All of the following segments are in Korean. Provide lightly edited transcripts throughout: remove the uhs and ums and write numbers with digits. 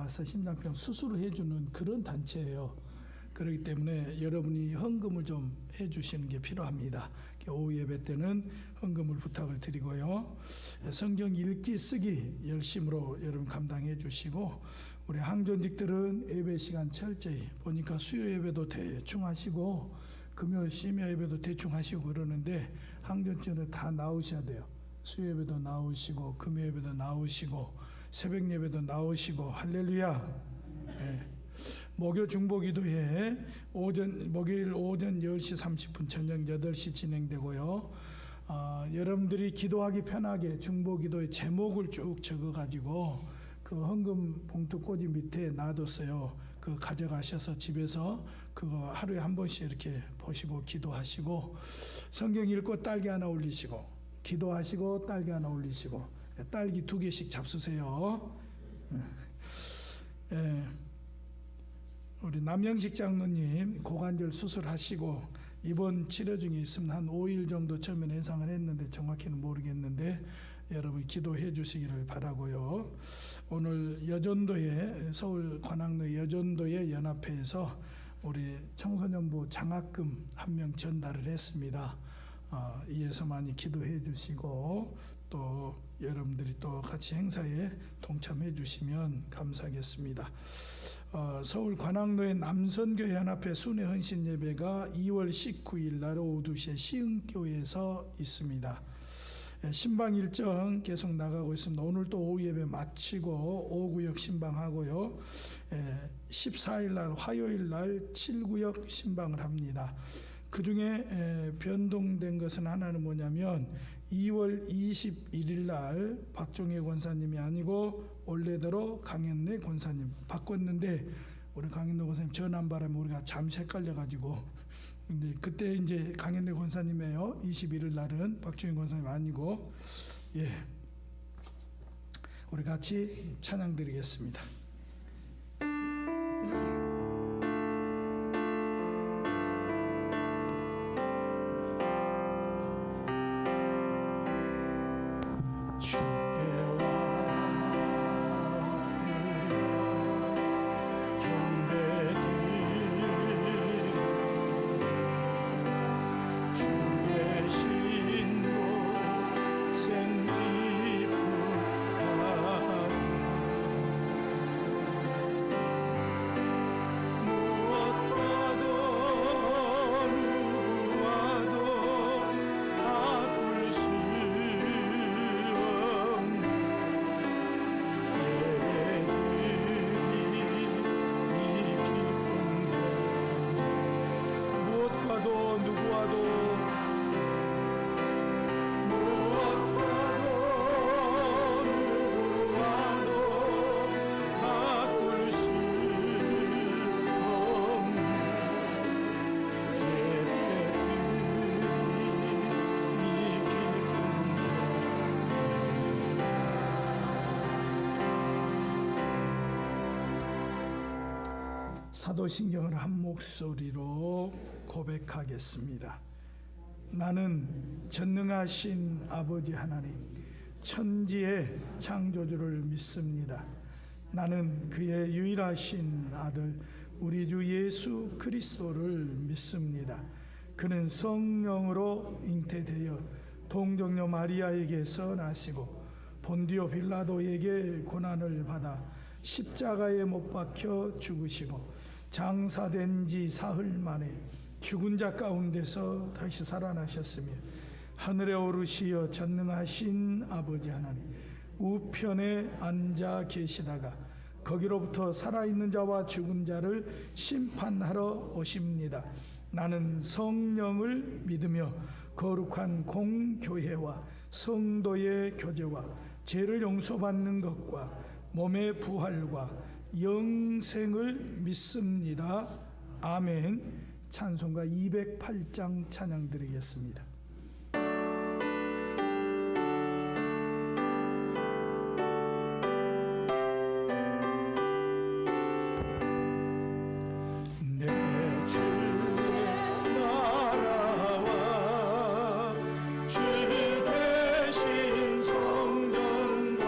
가서 심장병 수술을 해주는 그런 단체예요. 그렇기 때문에 여러분이 헌금을 좀 해주시는 게 필요합니다. 오후 예배 때는 헌금을 부탁을 드리고요. 성경 읽기 쓰기 열심으로 여러분 감당해 주시고, 우리 항존직들은 예배 시간 철저히 보니까 수요 예배도 대충 하시고 금요 심야 예배도 대충 하시고 그러는데, 항존직은 다 나오셔야 돼요. 수요 예배도 나오시고 금요 예배도 나오시고 새벽 예배도 나오시고. 할렐루야. 네. 목요 중보기도회 목요일 오전 10시 30분 저녁 8시 진행되고요. 여러분들이 기도하기 편하게 중보기도의 제목을 쭉 적어가지고 그 헌금 봉투 꽂이 밑에 놔뒀어요. 그 가져가셔서 집에서 그거 하루에 한 번씩 이렇게 보시고 기도하시고, 성경 읽고 딸기 하나 올리시고 기도하시고 딸기 하나 올리시고, 딸기 2개씩 잡수세요. 예. 우리 남영식 장로님 고관절 수술하시고 입원 치료 중에 있으면 한 5일 정도 처음에 예상을 했는데 정확히는 모르겠는데 여러분 기도해 주시기를 바라고요. 오늘 여전도에 서울 관악로 여전도의 연합회에서 우리 청소년부 장학금 1명 전달을 했습니다. 이에서 많이 기도해 주시고 또 여러분들이 또 같이 행사에 동참해 주시면 감사하겠습니다. 서울 관악로의 남선교회 연합회 순회 헌신 예배가 2월 19일 날 오후 2시에 시흥교회에서 있습니다. 신방 일정 계속 나가고 있습니다. 오늘 또 오후 예배 마치고 5구역 신방하고요. 14일 날 화요일 날 7구역 신방을 합니다. 그 중에 변동된 것은 하나는 뭐냐면 2월 21일 날 박종혜 권사님이 아니고 원래대로 강현래 권사님 바꿨는데, 우리 강현래 권사님 전한 바람에 우리가 잠시 헷갈려가지고 근데 그때 이제 강현래 권사님이에요. 21일 날은 박종혜 권사님 아니고. 예, 우리 같이 찬양 드리겠습니다. 사도신경을 한 목소리로 고백하겠습니다. 나는 전능하신 아버지 하나님, 천지의 창조주를 믿습니다. 나는 그의 유일하신 아들 우리 주 예수 그리스도를 믿습니다. 그는 성령으로 잉태되어 동정녀 마리아에게서 나시고 본디오 빌라도에게 고난을 받아 십자가에 못 박혀 죽으시고 장사된 지 사흘 만에 죽은 자 가운데서 다시 살아나셨으며 하늘에 오르시어 전능하신 아버지 하나님 우편에 앉아 계시다가 거기로부터 살아있는 자와 죽은 자를 심판하러 오십니다. 나는 성령을 믿으며 거룩한 공교회와 성도의 교제와 죄를 용서받는 것과 몸의 부활과 영생을 믿습니다. 아멘. 찬송가 208장 찬양 드리겠습니다. 주 대신 성전과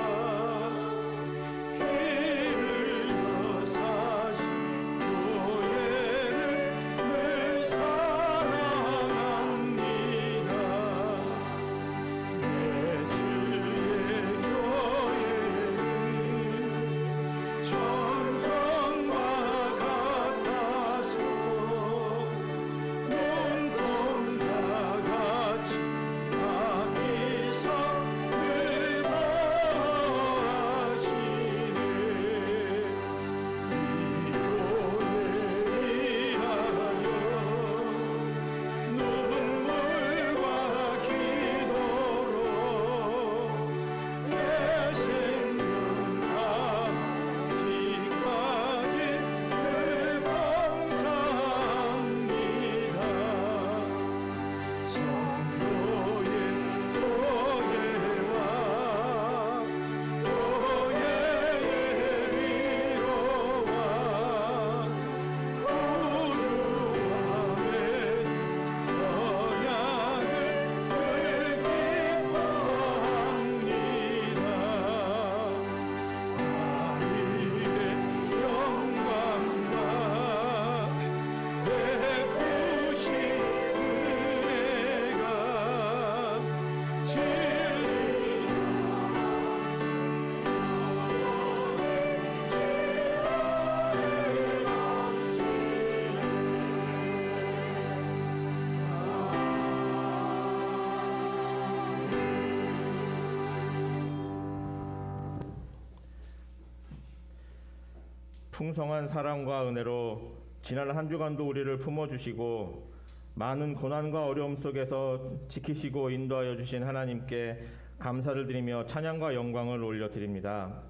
풍성한 사랑과 은혜로 지난 한 주간도 우리를 품어주시고 많은 고난과 어려움 속에서 지키시고 인도하여 주신 하나님께 감사를 드리며 찬양과 영광을 올려드립니다.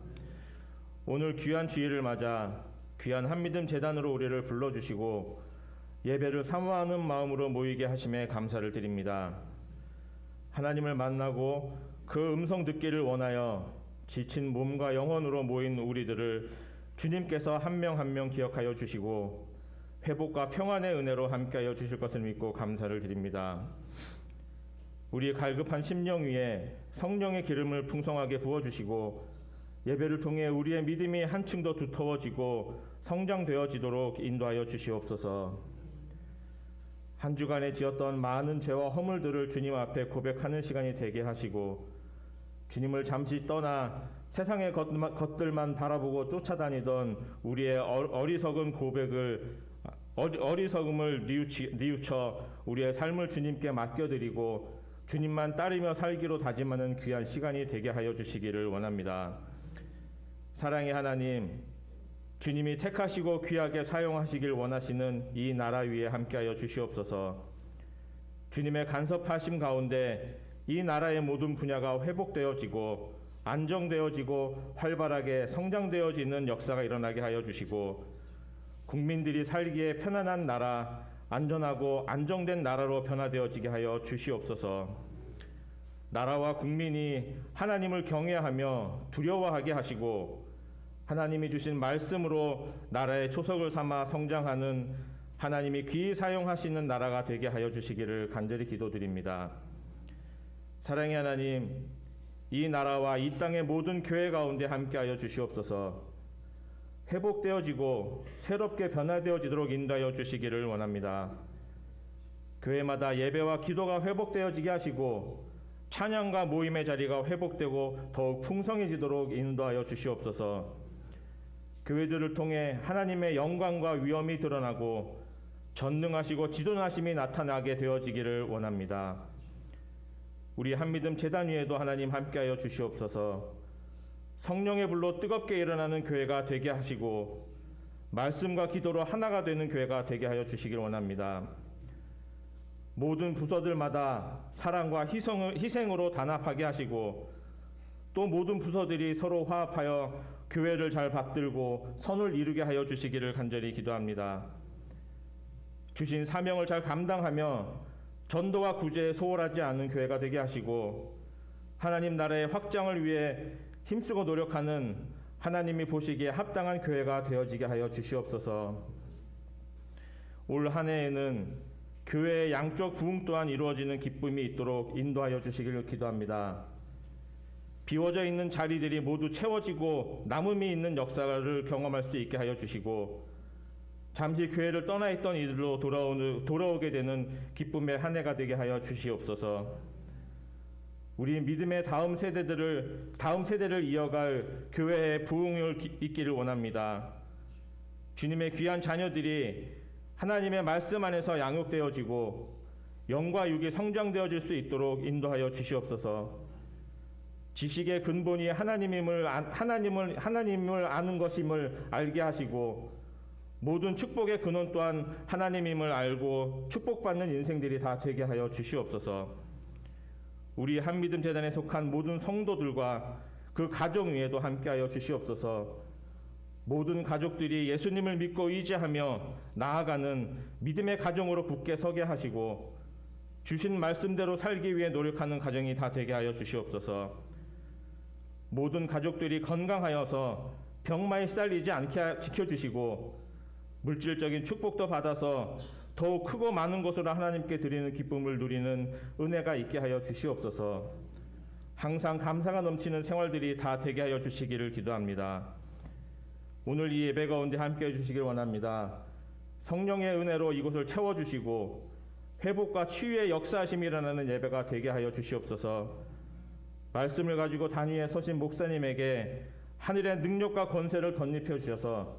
오늘 귀한 주일을 맞아 귀한 한믿음 재단으로 우리를 불러주시고 예배를 사모하는 마음으로 모이게 하심에 감사를 드립니다. 하나님을 만나고 그 음성 듣기를 원하여 지친 몸과 영혼으로 모인 우리들을 주님께서 한 명 한 명 기억하여 주시고 회복과 평안의 은혜로 함께하여 주실 것을 믿고 감사를 드립니다. 우리 갈급한 심령 위에 성령의 기름을 풍성하게 부어주시고 예배를 통해 우리의 믿음이 한층 더 두터워지고 성장되어지도록 인도하여 주시옵소서. 한 주간에 지었던 많은 죄와 허물들을 주님 앞에 고백하는 시간이 되게 하시고 주님을 잠시 떠나 세상의 것들만 바라보고 쫓아다니던 우리의 어리석음을 뉘우쳐 우리의 삶을 주님께 맡겨드리고 주님만 따르며 살기로 다짐하는 귀한 시간이 되게 하여 주시기를 원합니다. 사랑의 하나님, 주님이 택하시고 귀하게 사용하시길 원하시는 이 나라 위에 함께하여 주시옵소서. 주님의 간섭하심 가운데 이 나라의 모든 분야가 회복되어지고 안정되어지고 활발하게 성장되어지는 역사가 일어나게 하여 주시고 국민들이 살기에 편안한 나라, 안전하고 안정된 나라로 변화되어지게 하여 주시옵소서. 나라와 국민이 하나님을 경외하며 두려워하게 하시고 하나님이 주신 말씀으로 나라의 초석을 삼아 성장하는 하나님이 귀히 사용하시는 나라가 되게 하여 주시기를 간절히 기도드립니다. 사랑의 하나님, 이 나라와 이 땅의 모든 교회 가운데 함께하여 주시옵소서. 회복되어지고 새롭게 변화되어지도록 인도하여 주시기를 원합니다. 교회마다 예배와 기도가 회복되어지게 하시고 찬양과 모임의 자리가 회복되고 더욱 풍성해지도록 인도하여 주시옵소서. 교회들을 통해 하나님의 영광과 위엄이 드러나고 전능하시고 지존하심이 나타나게 되어지기를 원합니다. 우리 한믿음 재단 위에도 하나님 함께하여 주시옵소서. 성령의 불로 뜨겁게 일어나는 교회가 되게 하시고 말씀과 기도로 하나가 되는 교회가 되게 하여 주시길 원합니다. 모든 부서들마다 사랑과 희생으로 단합하게 하시고 또 모든 부서들이 서로 화합하여 교회를 잘 받들고 선을 이루게 하여 주시기를 간절히 기도합니다. 주신 사명을 잘 감당하며 전도와 구제에 소홀하지 않은 교회가 되게 하시고 하나님 나라의 확장을 위해 힘쓰고 노력하는 하나님이 보시기에 합당한 교회가 되어지게 하여 주시옵소서. 올 한 해에는 교회의 양쪽 부흥 또한 이루어지는 기쁨이 있도록 인도하여 주시기를 기도합니다. 비워져 있는 자리들이 모두 채워지고 남음이 있는 역사를 경험할 수 있게 하여 주시고 잠시 교회를 떠나 있던 이들로 돌아오게 되는 기쁨의 한 해가 되게 하여 주시옵소서. 우리 믿음의 다음 세대를 이어갈 교회의 부흥을 있기를 원합니다. 주님의 귀한 자녀들이 하나님의 말씀 안에서 양육되어지고 영과 육이 성장되어질 수 있도록 인도하여 주시옵소서. 지식의 근본이 하나님을 아는 것임을 알게 하시고 모든 축복의 근원 또한 하나님임을 알고 축복받는 인생들이 다 되게 하여 주시옵소서. 우리 한믿음 재단에 속한 모든 성도들과 그 가정 위에도 함께하여 주시옵소서. 모든 가족들이 예수님을 믿고 의지하며 나아가는 믿음의 가정으로 굳게 서게 하시고 주신 말씀대로 살기 위해 노력하는 가정이 다 되게 하여 주시옵소서. 모든 가족들이 건강하여서 병마에 시달리지 않게 지켜주시고 물질적인 축복도 받아서 더욱 크고 많은 것으로 하나님께 드리는 기쁨을 누리는 은혜가 있게 하여 주시옵소서. 항상 감사가 넘치는 생활들이 다 되게 하여 주시기를 기도합니다. 오늘 이 예배 가운데 함께해 주시길 원합니다. 성령의 은혜로 이곳을 채워주시고 회복과 치유의 역사하심이 일어나는 예배가 되게 하여 주시옵소서. 말씀을 가지고 단위에 서신 목사님에게 하늘의 능력과 권세를 덧입혀 주셔서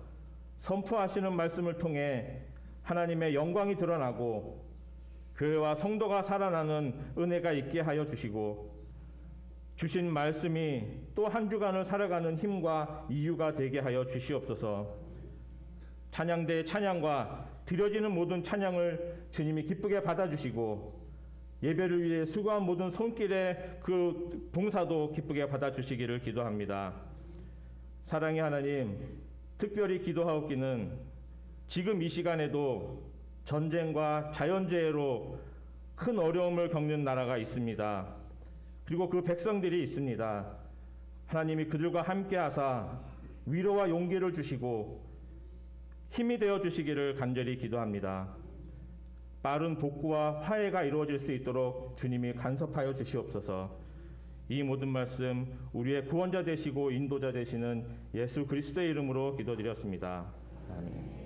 선포하시는 말씀을 통해 하나님의 영광이 드러나고 교회와 성도가 살아나는 은혜가 있게 하여 주시고 주신 말씀이 또 한 주간을 살아가는 힘과 이유가 되게 하여 주시옵소서. 찬양대의 찬양과 드려지는 모든 찬양을 주님이 기쁘게 받아주시고 예배를 위해 수고한 모든 손길의 그 봉사도 기쁘게 받아주시기를 기도합니다. 사랑의 하나님, 특별히 기도하옵기는 지금 이 시간에도 전쟁과 자연재해로 큰 어려움을 겪는 나라가 있습니다. 그리고 그 백성들이 있습니다. 하나님이 그들과 함께 하사 위로와 용기를 주시고 힘이 되어 주시기를 간절히 기도합니다. 빠른 복구와 화해가 이루어질 수 있도록 주님이 간섭하여 주시옵소서. 이 모든 말씀 우리의 구원자 되시고 인도자 되시는 예수 그리스도의 이름으로 기도드렸습니다. 아멘.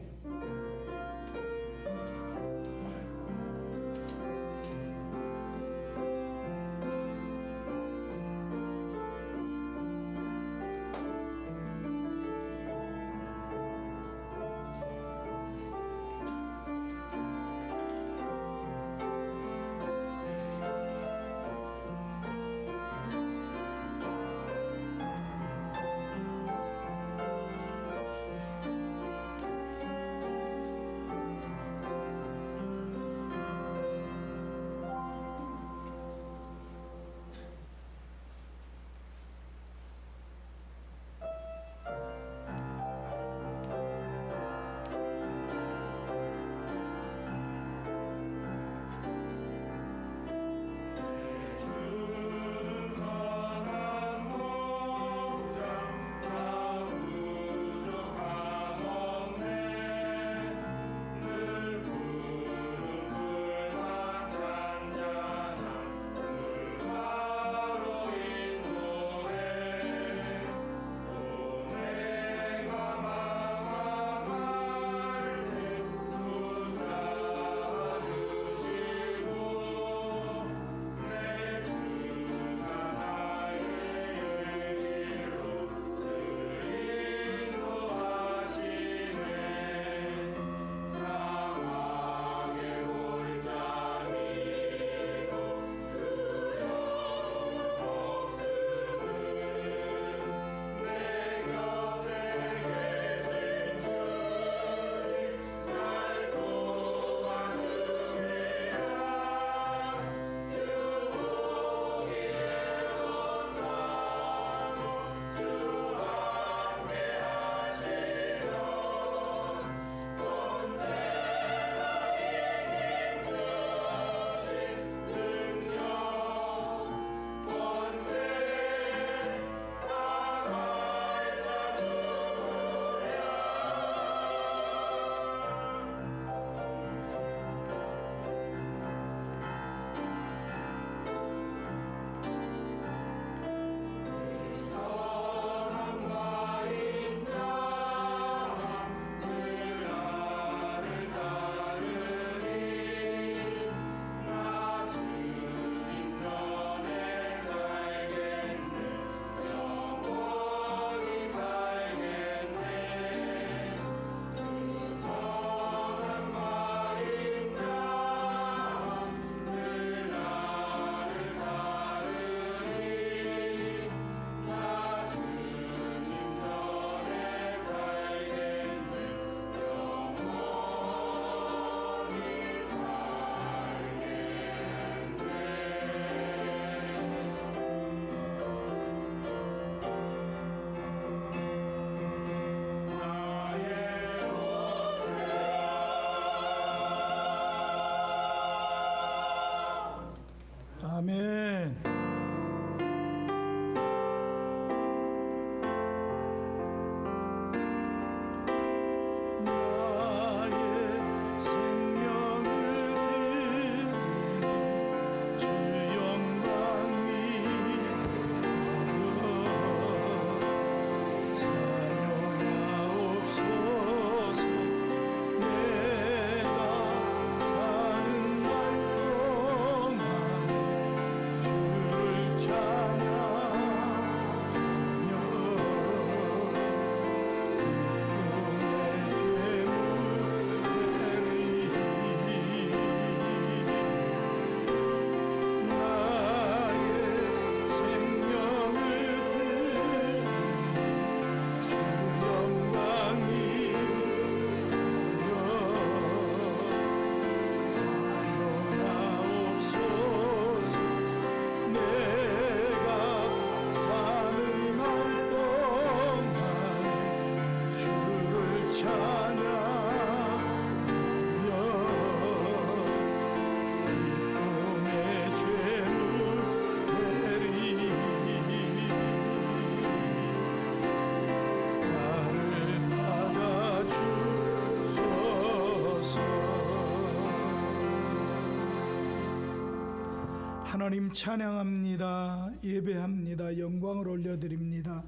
하나님 찬양합니다. 예배합니다. 영광을 올려드립니다.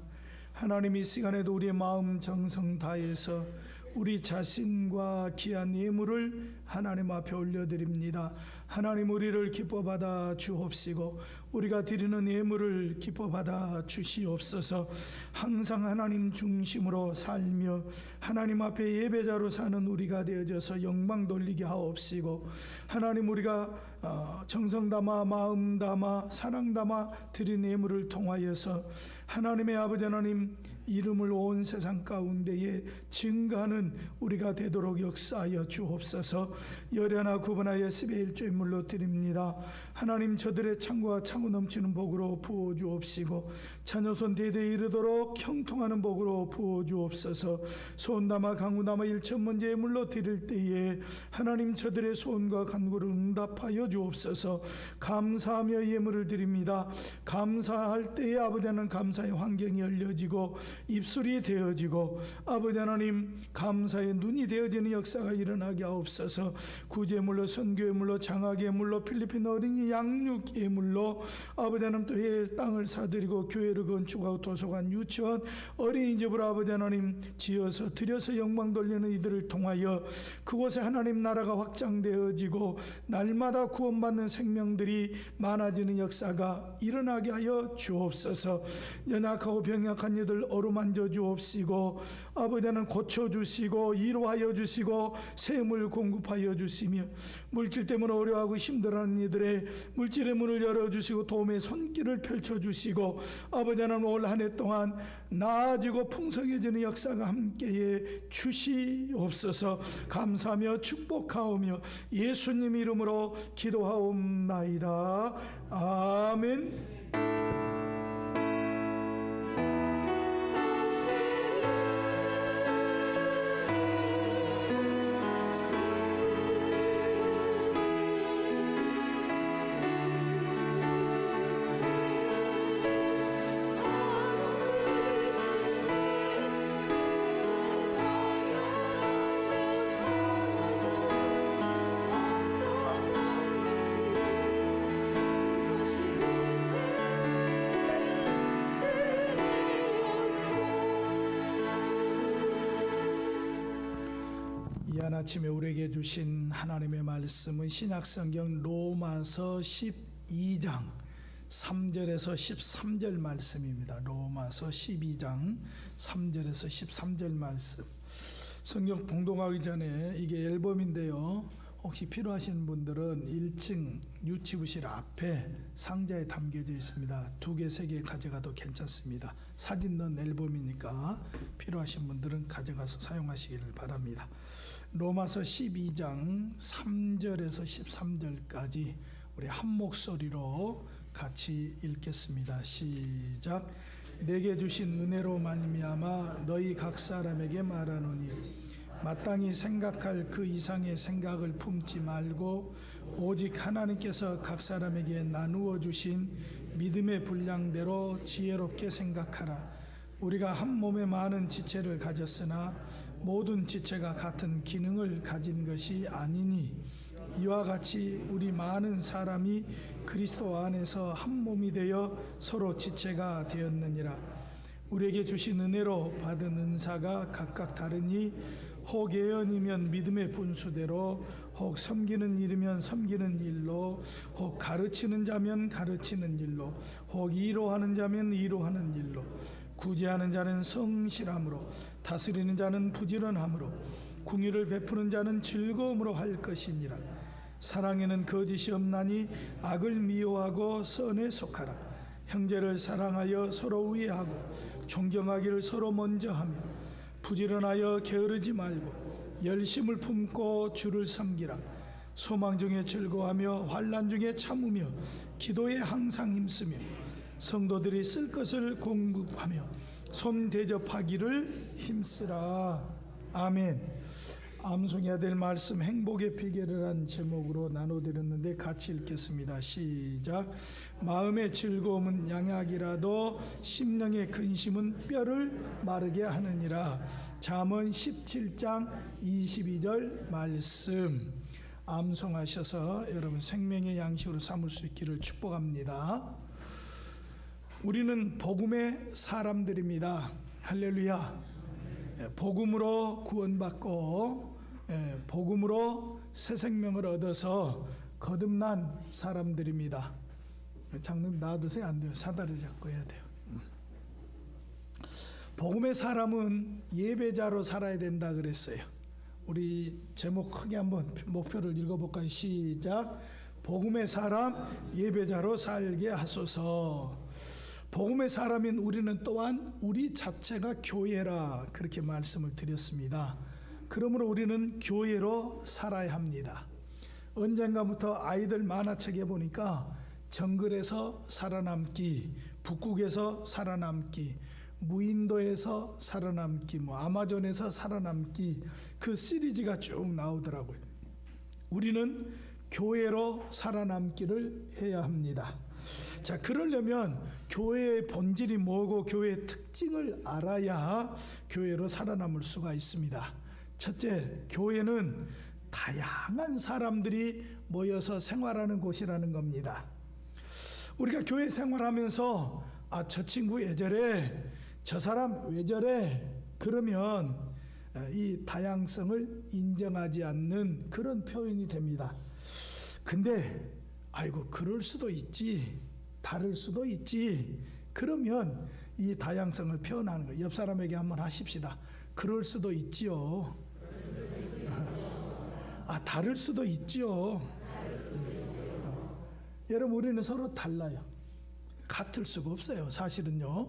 하나님 이 시간에도 우리의 마음 정성 다해서 우리 자신과 귀한 예물을 하나님 앞에 올려드립니다. 하나님 우리를 기뻐받아 주옵시고 우리가 드리는 예물을 기뻐받아 주시옵소서. 항상 하나님 중심으로 살며 하나님 앞에 예배자로 사는 우리가 되어져서 영광 돌리게 하옵시고 하나님 우리가 정성 담아 마음 담아 사랑 담아 드린 예물을 통하여서 하나님의 아버지 하나님 이름을 온 세상 가운데에 증거하는 우리가 되도록 역사하여 주옵소서. 열연하 구분하여 10의 1조인물로 드립니다. 하나님 저들의 창과 차고 넘치는 복으로 부어 주옵시고 자녀손 대대에 이르도록 형통하는 복으로 부어 주옵소서. 소원담아 강구담아 일천문제 예물로 드릴 때에 하나님 저들의 소원과 간구를 응답하여 주옵소서. 감사하며 예물을 드립니다. 감사할 때에 아버지 하나님 감사의 환경이 열려지고 입술이 되어지고 아버지 하나님 감사의 눈이 되어지는 역사가 일어나게 하옵소서. 구제물로 선교예물로 장학예물로 필리핀 어린이 양육예물로 아버지 하나님 또 해외 땅을 사드리고 교회를 건축하고 도서관 유치원 어린이집으로 아버지 하나님 지어서 드려서 영광 돌리는 이들을 통하여 그곳에 하나님 나라가 확장되어지고 날마다 구원받는 생명들이 많아지는 역사가 일어나게 하여 주옵소서. 연약하고 병약한 이들 어루만져 주옵시고 아버지 하나님 고쳐주시고 위로하여 주시고 샘을 공급하여 주시며 물질 때문에 어려워하고 힘들어하는 이들의 물질의 문을 열어주시고 도움의 손길을 펼쳐주시고 아버지 하나님 올 한 해 동안 나아지고 풍성해지는 역사가 함께해 주시옵소서. 감사하며 축복하오며 예수님 이름으로 기도하옵나이다. 아멘. 아침에 우리에게 주신 하나님의 말씀은 신약성경 로마서 12장 3절에서 13절 말씀입니다. 로마서 12장 3절에서 13절 말씀. 성경 봉독하기 전에 이게 앨범인데요. 혹시 필요하신 분들은 1층 유치부실 앞에 상자에 담겨져 있습니다. 2개, 3개 가져가도 괜찮습니다. 사진 넣은 앨범이니까 필요하신 분들은 가져가서 사용하시기를 바랍니다. 로마서 12장 3절에서 13절까지 우리 한 목소리로 같이 읽겠습니다. 시작. 내게 주신 은혜로 말미암아 너희 각 사람에게 말하노니 마땅히 생각할 그 이상의 생각을 품지 말고 오직 하나님께서 각 사람에게 나누어 주신 믿음의 분량대로 지혜롭게 생각하라. 우리가 한 몸에 많은 지체를 가졌으나 모든 지체가 같은 기능을 가진 것이 아니니 이와 같이 우리 많은 사람이 그리스도 안에서 한 몸이 되어 서로 지체가 되었느니라. 우리에게 주신 은혜로 받은 은사가 각각 다르니 혹 예언이면 믿음의 분수대로, 혹 섬기는 일이면 섬기는 일로, 혹 가르치는 자면 가르치는 일로, 혹 이로하는 자면 이로하는 일로, 구제하는 자는 성실함으로, 다스리는 자는 부지런함으로, 궁유를 베푸는 자는 즐거움으로 할 것이니라. 사랑에는 거짓이 없나니 악을 미워하고 선에 속하라. 형제를 사랑하여 서로 우애하고 존경하기를 서로 먼저 하며 부지런하여 게으르지 말고 열심을 품고 주를 섬기라. 소망 중에 즐거워하며 환난 중에 참으며 기도에 항상 힘쓰며 성도들이 쓸 것을 공급하며 손 대접하기를 힘쓰라. 아멘. 암송해야 될 말씀 행복의 비결을 한 제목으로 나눠드렸는데 같이 읽겠습니다. 시작. 마음의 즐거움은 양약이라도 심령의 근심은 뼈를 마르게 하느니라. 잠언 17장 22절 말씀. 암송하셔서 여러분 생명의 양식으로 삼을 수 있기를 축복합니다. 우리는 복음의 사람들입니다. 할렐루야. 복음으로 구원받고 복음으로 새 생명을 얻어서 거듭난 사람들입니다. 장로님 놔두세요. 안 돼요. 사다리 잡고 해야 돼요. 복음의 사람은 예배자로 살아야 된다 그랬어요. 우리 제목 크게 한번 목표를 읽어볼까요? 시작. 복음의 사람 예배자로 살게 하소서. 복음의 사람인 우리는 또한 우리 자체가 교회라 그렇게 말씀을 드렸습니다. 그러므로 우리는 교회로 살아야 합니다. 언젠가부터 아이들 만화책에 보니까 정글에서 살아남기, 북극에서 살아남기, 무인도에서 살아남기, 아마존에서 살아남기, 그 시리즈가 쭉 나오더라고요. 우리는 교회로 살아남기를 해야 합니다. 자, 그러려면 교회의 본질이 뭐고 교회의 특징을 알아야 교회로 살아남을 수가 있습니다. 첫째, 교회는 다양한 사람들이 모여서 생활하는 곳이라는 겁니다. 우리가 교회 생활하면서 저 친구 왜 저래? 저 사람 왜 저래? 그러면 이 다양성을 인정하지 않는 그런 표현이 됩니다. 근데 아이고 그럴 수도 있지, 다를 수도 있지, 그러면 이 다양성을 표현하는 거예요. 옆 사람에게 한번 하십시다. 그럴 수도 있지요. 다를 수도 있지요. 여러분 우리는 서로 달라요. 같을 수가 없어요. 사실은요.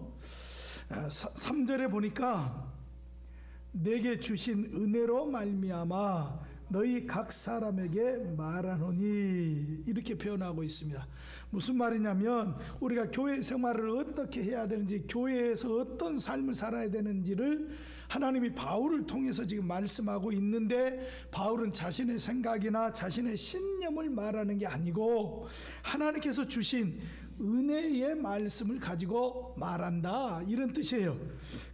3절에 보니까 내게 주신 은혜로 말미암아 너희 각 사람에게 말하노니 이렇게 표현하고 있습니다. 무슨 말이냐면 우리가 교회 생활을 어떻게 해야 되는지, 교회에서 어떤 삶을 살아야 되는지를 하나님이 바울을 통해서 지금 말씀하고 있는데, 바울은 자신의 생각이나 자신의 신념을 말하는 게 아니고 하나님께서 주신 은혜의 말씀을 가지고 말한다, 이런 뜻이에요.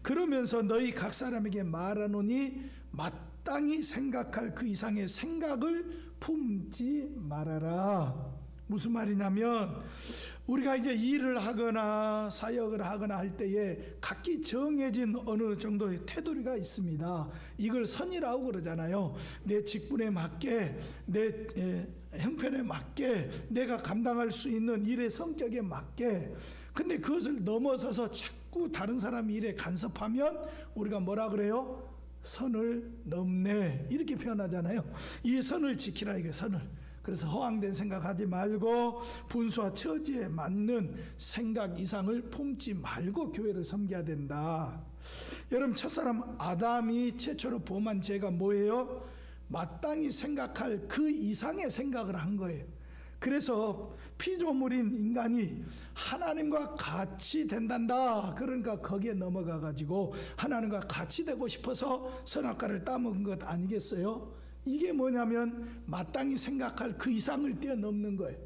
그러면서 너희 각 사람에게 말하노니 마땅히 생각할 그 이상의 생각을 품지 말아라. 무슨 말이냐면 우리가 이제 일을 하거나 사역을 하거나 할 때에 각기 정해진 어느 정도의 테두리가 있습니다. 이걸 선이라고 그러잖아요. 내 직분에 맞게, 내 형편에 맞게, 내가 감당할 수 있는 일의 성격에 맞게. 근데 그것을 넘어서서 자꾸 다른 사람 일에 간섭하면 우리가 뭐라 그래요? 선을 넘네, 이렇게 표현하잖아요. 이 선을 지키라, 이게 선을. 그래서 허황된 생각하지 말고 분수와 처지에 맞는 생각 이상을 품지 말고 교회를 섬겨야 된다. 여러분, 첫사람 아담이 최초로 범한 죄가 뭐예요? 마땅히 생각할 그 이상의 생각을 한 거예요. 그래서 피조물인 인간이 하나님과 같이 된단다. 그러니까 거기에 넘어가 가지고 하나님과 같이 되고 싶어서 선악과를 따먹은 것 아니겠어요? 이게 뭐냐면 마땅히 생각할 그 이상을 뛰어넘는 거예요.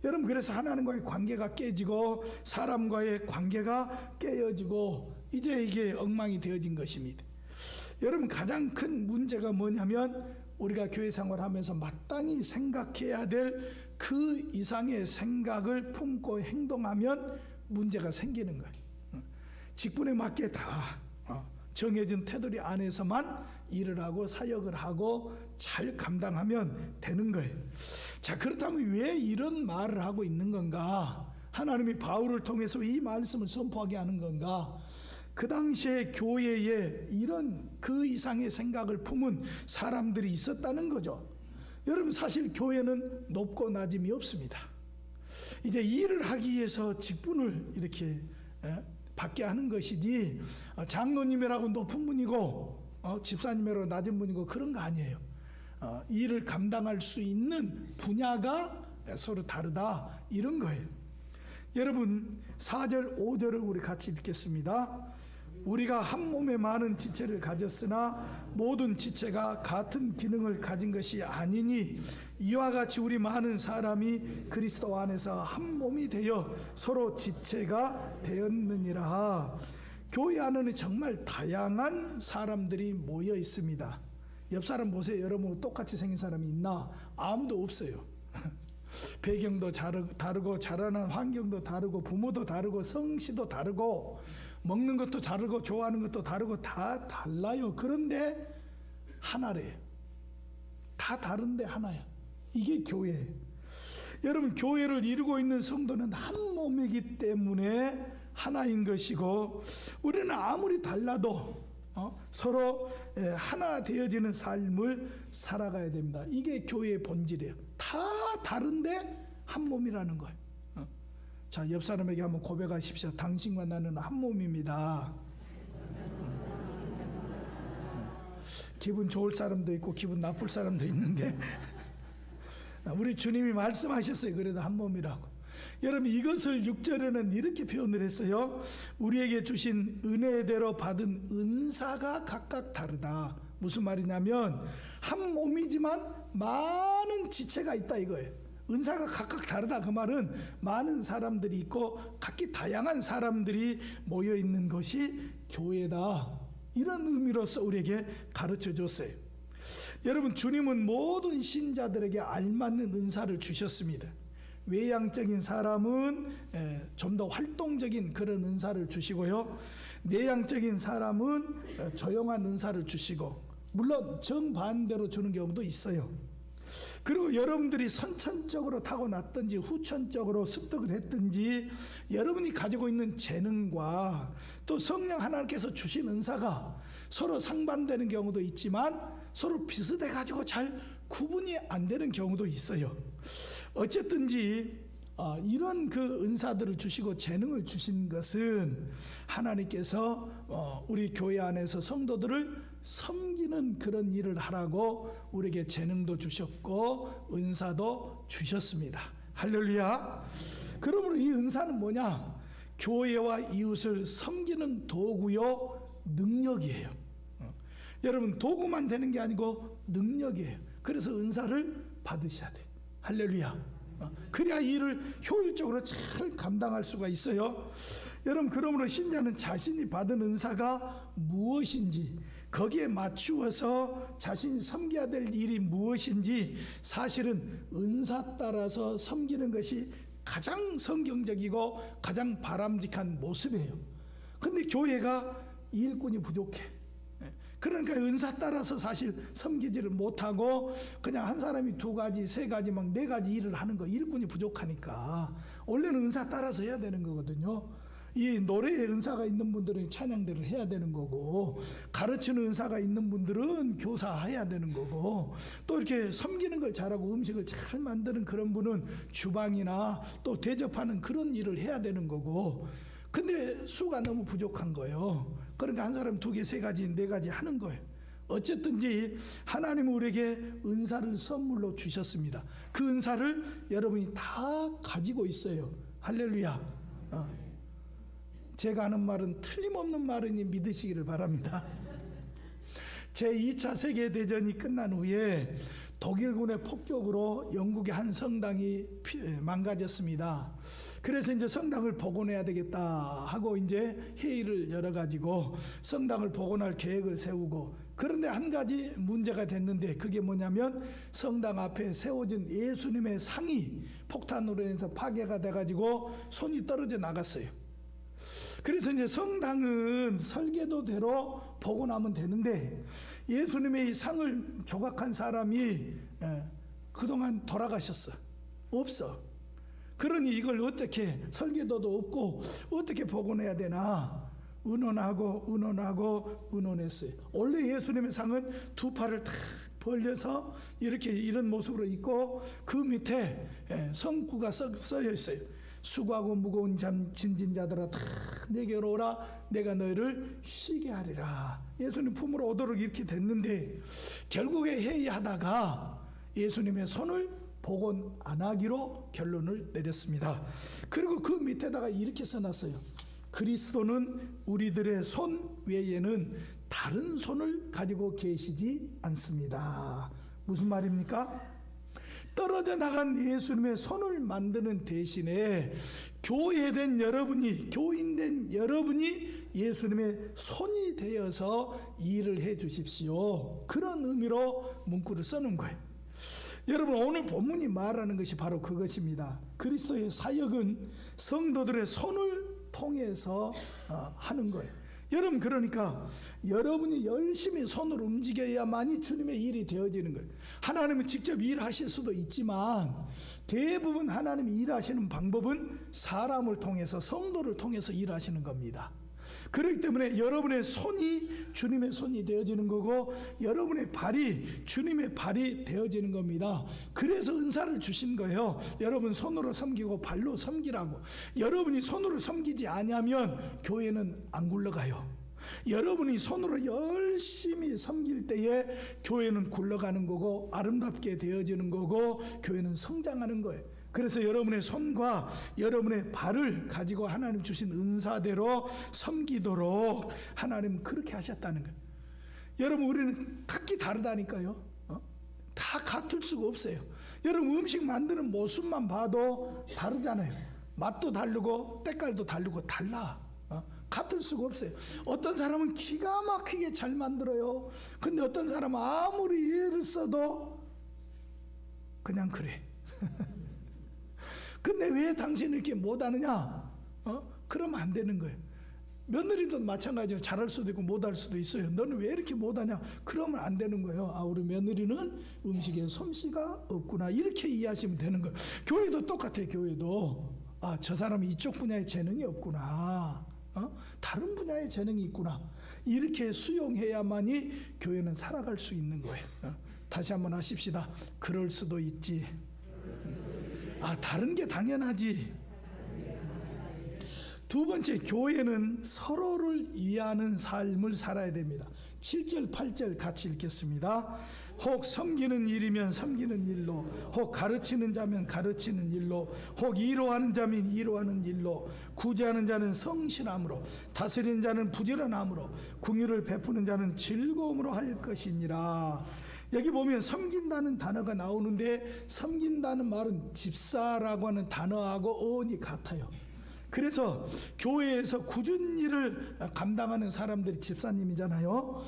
여러분, 그래서 하나님과의 관계가 깨지고 사람과의 관계가 깨어지고 이제 이게 엉망이 되어진 것입니다. 여러분, 가장 큰 문제가 뭐냐면 우리가 교회 생활하면서 마땅히 생각해야 될 그 이상의 생각을 품고 행동하면 문제가 생기는 거예요. 직분에 맞게 다 정해진 테두리 안에서만 일을 하고 사역을 하고 잘 감당하면 되는 거예요. 자, 그렇다면 왜 이런 말을 하고 있는 건가? 하나님이 바울을 통해서 이 말씀을 선포하게 하는 건가? 그 당시에 교회에 이런 그 이상의 생각을 품은 사람들이 있었다는 거죠. 여러분, 사실 교회는 높고 낮음이 없습니다. 이제 일을 하기 위해서 직분을 이렇게 받게 하는 것이지 장로님이라고 높은 분이고 집사님이라고 낮은 분이고 그런 거 아니에요. 일을 감당할 수 있는 분야가 서로 다르다, 이런 거예요. 여러분, 4절 5절을 우리 같이 읽겠습니다. 우리가 한 몸에 많은 지체를 가졌으나 모든 지체가 같은 기능을 가진 것이 아니니 이와 같이 우리 많은 사람이 그리스도 안에서 한 몸이 되어 서로 지체가 되었느니라. 교회 안에는 정말 다양한 사람들이 모여 있습니다. 옆 사람 보세요. 여러분 똑같이 생긴 사람이 있나? 아무도 없어요. 배경도 다르고 자라는 환경도 다르고 부모도 다르고 성씨도 다르고 먹는 것도 다르고 좋아하는 것도 다르고 다 달라요. 그런데 하나래요. 다 다른데 하나야. 이게 교회예요. 여러분 교회를 이루고 있는 성도는 한 몸이기 때문에 하나인 것이고 우리는 아무리 달라도 서로 하나 되어지는 삶을 살아가야 됩니다. 이게 교회의 본질이에요. 다 다른데 한 몸이라는 거예요. 자, 옆 사람에게 한번 고백하십시오. 당신과 나는 한 몸입니다. 기분 좋을 사람도 있고 기분 나쁠 사람도 있는데 우리 주님이 말씀하셨어요. 그래도 한 몸이라고. 여러분 이것을 6절에는 이렇게 표현을 했어요. 우리에게 주신 은혜대로 받은 은사가 각각 다르다. 무슨 말이냐면 한 몸이지만 많은 지체가 있다 이거예요. 은사가 각각 다르다. 그 말은 많은 사람들이 있고 각기 다양한 사람들이 모여 있는 것이 교회다. 이런 의미로서 우리에게 가르쳐 줬어요. 여러분 주님은 모든 신자들에게 알맞는 은사를 주셨습니다. 외향적인 사람은 좀 더 활동적인 그런 은사를 주시고요. 내향적인 사람은 조용한 은사를 주시고 물론 정반대로 주는 경우도 있어요. 그리고 여러분들이 선천적으로 타고났든지 후천적으로 습득을 했든지 여러분이 가지고 있는 재능과 또 성령 하나님께서 주신 은사가 서로 상반되는 경우도 있지만 서로 비슷해 가지고 잘 구분이 안 되는 경우도 있어요. 어쨌든지 이런 그 은사들을 주시고 재능을 주신 것은 하나님께서 우리 교회 안에서 성도들을 섬기는 그런 일을 하라고 우리에게 재능도 주셨고 은사도 주셨습니다. 할렐루야. 그러므로 이 은사는 뭐냐? 교회와 이웃을 섬기는 도구요 능력이에요. 여러분 도구만 되는 게 아니고 능력이에요. 그래서 은사를 받으셔야 돼요. 할렐루야. 그래야 일을 효율적으로 잘 감당할 수가 있어요. 여러분 그러므로 신자는 자신이 받은 은사가 무엇인지 거기에 맞추어서 자신이 섬겨야 될 일이 무엇인지 사실은 은사 따라서 섬기는 것이 가장 성경적이고 가장 바람직한 모습이에요. 근데 교회가 일꾼이 부족해. 그러니까 은사 따라서 사실 섬기지를 못하고 그냥 한 사람이 2가지, 3가지, 막 4가지 일을 하는 거 일꾼이 부족하니까 원래는 은사 따라서 해야 되는 거거든요. 이 노래에 은사가 있는 분들은 찬양대를 해야 되는 거고 가르치는 은사가 있는 분들은 교사해야 되는 거고 또 이렇게 섬기는 걸 잘하고 음식을 잘 만드는 그런 분은 주방이나 또 대접하는 그런 일을 해야 되는 거고 근데 수가 너무 부족한 거예요. 그러니까 한 사람 2개, 3가지, 4가지 하는 거예요. 어쨌든지 하나님은 우리에게 은사를 선물로 주셨습니다. 그 은사를 여러분이 다 가지고 있어요. 할렐루야. 제가 하는 말은 틀림없는 말이니 믿으시기를 바랍니다. 제2차 세계대전이 끝난 후에 독일군의 폭격으로 영국의 한 성당이 망가졌습니다. 그래서 이제 성당을 복원해야 되겠다 하고 이제 회의를 열어가지고 성당을 복원할 계획을 세우고 그런데 한 가지 문제가 됐는데 그게 뭐냐면 성당 앞에 세워진 예수님의 상이 폭탄으로 인해서 파괴가 돼가지고 손이 떨어져 나갔어요. 그래서 이제 성당은 설계도대로 복원하면 되는데 예수님의 이 상을 조각한 사람이 그동안 돌아가셨어. 없어. 그러니 이걸 어떻게 설계도도 없고 어떻게 복원해야 되나 의논했어요. 원래 예수님의 상은 2 팔을 탁 벌려서 이렇게 이런 모습으로 있고 그 밑에 성구가 써여 있어요. 수고하고 무거운 짐진 자들아 다 내게로 오라 내가 너희를 쉬게 하리라. 예수님 품으로 오도록 이렇게 됐는데 결국에 회의하다가 예수님의 손을 복원 안 하기로 결론을 내렸습니다. 그리고 그 밑에다가 이렇게 써놨어요. 그리스도는 우리들의 손 외에는 다른 손을 가지고 계시지 않습니다. 무슨 말입니까? 떨어져 나간 예수님의 손을 만드는 대신에 교회된 여러분이, 교인된 여러분이 예수님의 손이 되어서 일을 해 주십시오. 그런 의미로 문구를 써놓은 거예요. 여러분, 오늘 본문이 말하는 것이 바로 그것입니다. 그리스도의 사역은 성도들의 손을 통해서 하는 거예요. 여러분, 그러니까 여러분이 열심히 손을 움직여야만이 주님의 일이 되어지는 거예요. 하나님은 직접 일하실 수도 있지만 대부분 하나님이 일하시는 방법은 사람을 통해서, 성도를 통해서 일하시는 겁니다. 그렇기 때문에 여러분의 손이 주님의 손이 되어지는 거고, 여러분의 발이 주님의 발이 되어지는 겁니다. 그래서 은사를 주신 거예요. 여러분 손으로 섬기고 발로 섬기라고. 여러분이 손으로 섬기지 않으면 교회는 안 굴러가요. 여러분이 손으로 열심히 섬길 때에 교회는 굴러가는 거고 아름답게 되어지는 거고 교회는 성장하는 거예요. 그래서 여러분의 손과 여러분의 발을 가지고 하나님 주신 은사대로 섬기도록 하나님은 그렇게 하셨다는 거예요. 여러분, 우리는 각기 다르다니까요. 다 같을 수가 없어요. 여러분, 음식 만드는 모습만 봐도 다르잖아요. 맛도 다르고 때깔도 다르고 달라. 같을 수가 없어요. 어떤 사람은 기가 막히게 잘 만들어요. 근데 어떤 사람은 아무리 애를 써도 그냥 그래. 근데 왜 당신은 이렇게 못하느냐? 그러면 안 되는 거예요. 며느리도 마찬가지로 잘할 수도 있고 못할 수도 있어요. 너는 왜 이렇게 못하냐? 그러면 안 되는 거예요. 아, 우리 며느리는 음식에 솜씨가 없구나, 이렇게 이해하시면 되는 거예요. 교회도 똑같아요. 교회도 아, 저 사람이 이쪽 분야에 재능이 없구나, 다른 분야에 재능이 있구나, 이렇게 수용해야만이 교회는 살아갈 수 있는 거예요. 다시 한번 하십시다. 그럴 수도 있지. 아, 다른 게 당연하지. 두 번째, 교회는 서로를 이해하는 삶을 살아야 됩니다. 7절 8절 같이 읽겠습니다. 혹 섬기는 일이면 섬기는 일로, 혹 가르치는 자면 가르치는 일로, 혹 위로하는 자면 위로하는 일로, 구제하는 자는 성실함으로, 다스리는 자는 부지런함으로, 긍휼을 베푸는 자는 즐거움으로 할 것이니라. 여기 보면 섬긴다는 단어가 나오는데, 섬긴다는 말은 집사라고 하는 단어하고 어원이 같아요. 그래서 교회에서 굳은 일을 감당하는 사람들이 집사님이잖아요.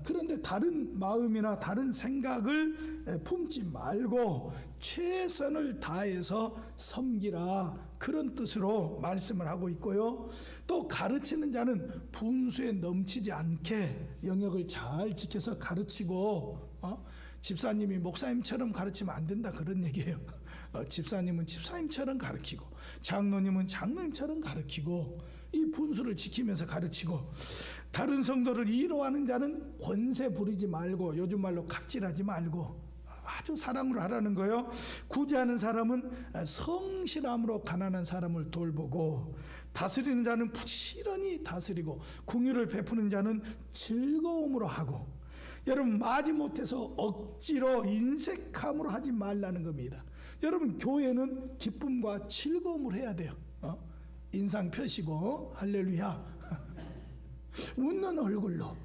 그런데 다른 마음이나 다른 생각을 품지 말고 최선을 다해서 섬기라, 그런 뜻으로 말씀을 하고 있고요. 또 가르치는 자는 분수에 넘치지 않게 영역을 잘 지켜서 가르치고, 집사님이 목사님처럼 가르치면 안 된다, 그런 얘기예요. 집사님은 집사님처럼 가르치고, 장로님은 장로님처럼 가르치고, 이 분수를 지키면서 가르치고, 다른 성도를 위로하는 자는 권세 부리지 말고, 요즘 말로 갑질하지 말고 아주 사랑으로 하라는 거예요. 구제하는 사람은 성실함으로 가난한 사람을 돌보고, 다스리는 자는 부지런히 다스리고, 긍휼을 베푸는 자는 즐거움으로 하고. 여러분, 마지못해서 억지로 인색함으로 하지 말라는 겁니다. 여러분, 교회는 기쁨과 즐거움을 해야 돼요. 인상 펴시고 할렐루야 웃는 얼굴로.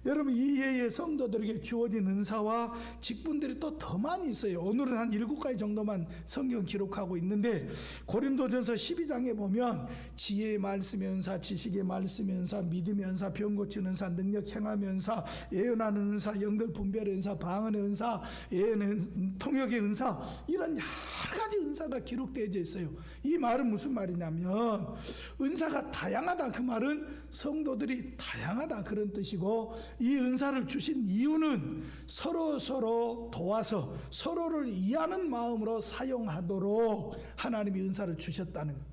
여러분, 이해의 성도들에게 주어진 은사와 직분들이 또 더 많이 있어요. 오늘은 한 7가지 정도만 성경 기록하고 있는데, 고린도전서 12장에 보면 지혜의 말씀의 은사, 지식의 말씀의 은사, 믿음의 은사, 병 고치는 은사, 능력 행함의 은사, 예언하는 은사, 연결 분별의 은사, 방언의 은사, 예언의 통역의 은사, 이런 여러 가지 은사가 기록되어져 있어요. 이 말은 무슨 말이냐면, 은사가 다양하다, 그 말은 성도들이 다양하다, 그런 뜻이고, 이 은사를 주신 이유는 서로 도와서 서로를 이해하는 마음으로 사용하도록 하나님이 은사를 주셨다는 거예요.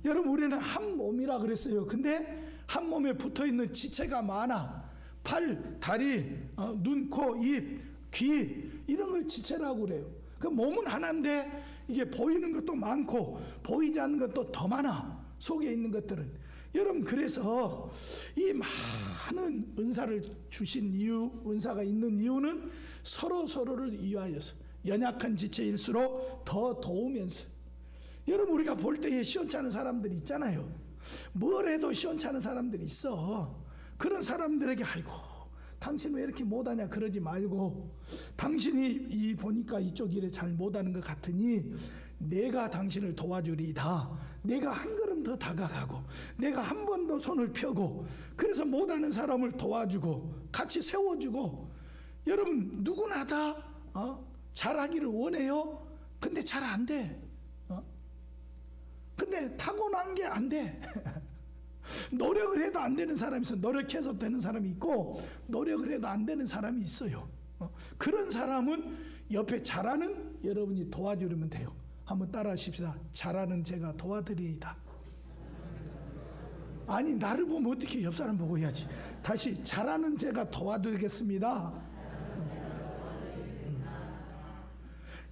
여러분, 우리는 한 몸이라 그랬어요. 근데 한 몸에 붙어있는 지체가 많아. 팔, 다리, 눈, 코, 입, 귀, 이런 걸 지체라고 그래요. 그 몸은 하나인데 이게 보이는 것도 많고 보이지 않는 것도 더 많아, 속에 있는 것들은. 여러분, 그래서 이 많은 은사를 주신 이유, 은사가 있는 이유는 서로를 이해하여서 연약한 지체일수록 더 도우면서. 여러분, 우리가 볼 때에 시원찮은 사람들이 있잖아요. 뭘 해도 시원찮은 사람들이 있어. 그런 사람들에게 아이고 당신 왜 이렇게 못하냐 그러지 말고, 당신이 보니까 이쪽 일에 잘 못하는 것 같으니 내가 당신을 도와주리이다. 내가 한 걸음 더 다가가고 내가 한 번 더 손을 펴고 그래서 못하는 사람을 도와주고 같이 세워주고. 여러분 누구나 다 잘하기를 원해요. 근데 잘 안 돼. 근데 타고난 게 안 돼. 노력을 해도 안 되는 사람이 있어. 노력해서 되는 사람이 있고 노력을 해도 안 되는 사람이 있어요. 그런 사람은 옆에 잘하는 여러분이 도와주려면 돼요. 한번 따라 하십시다. 잘하는 제가 도와드리이다. 아니 나를 보면 어떻게 옆 사람 보고 해야지. 다시 잘하는 제가 도와드리겠습니다.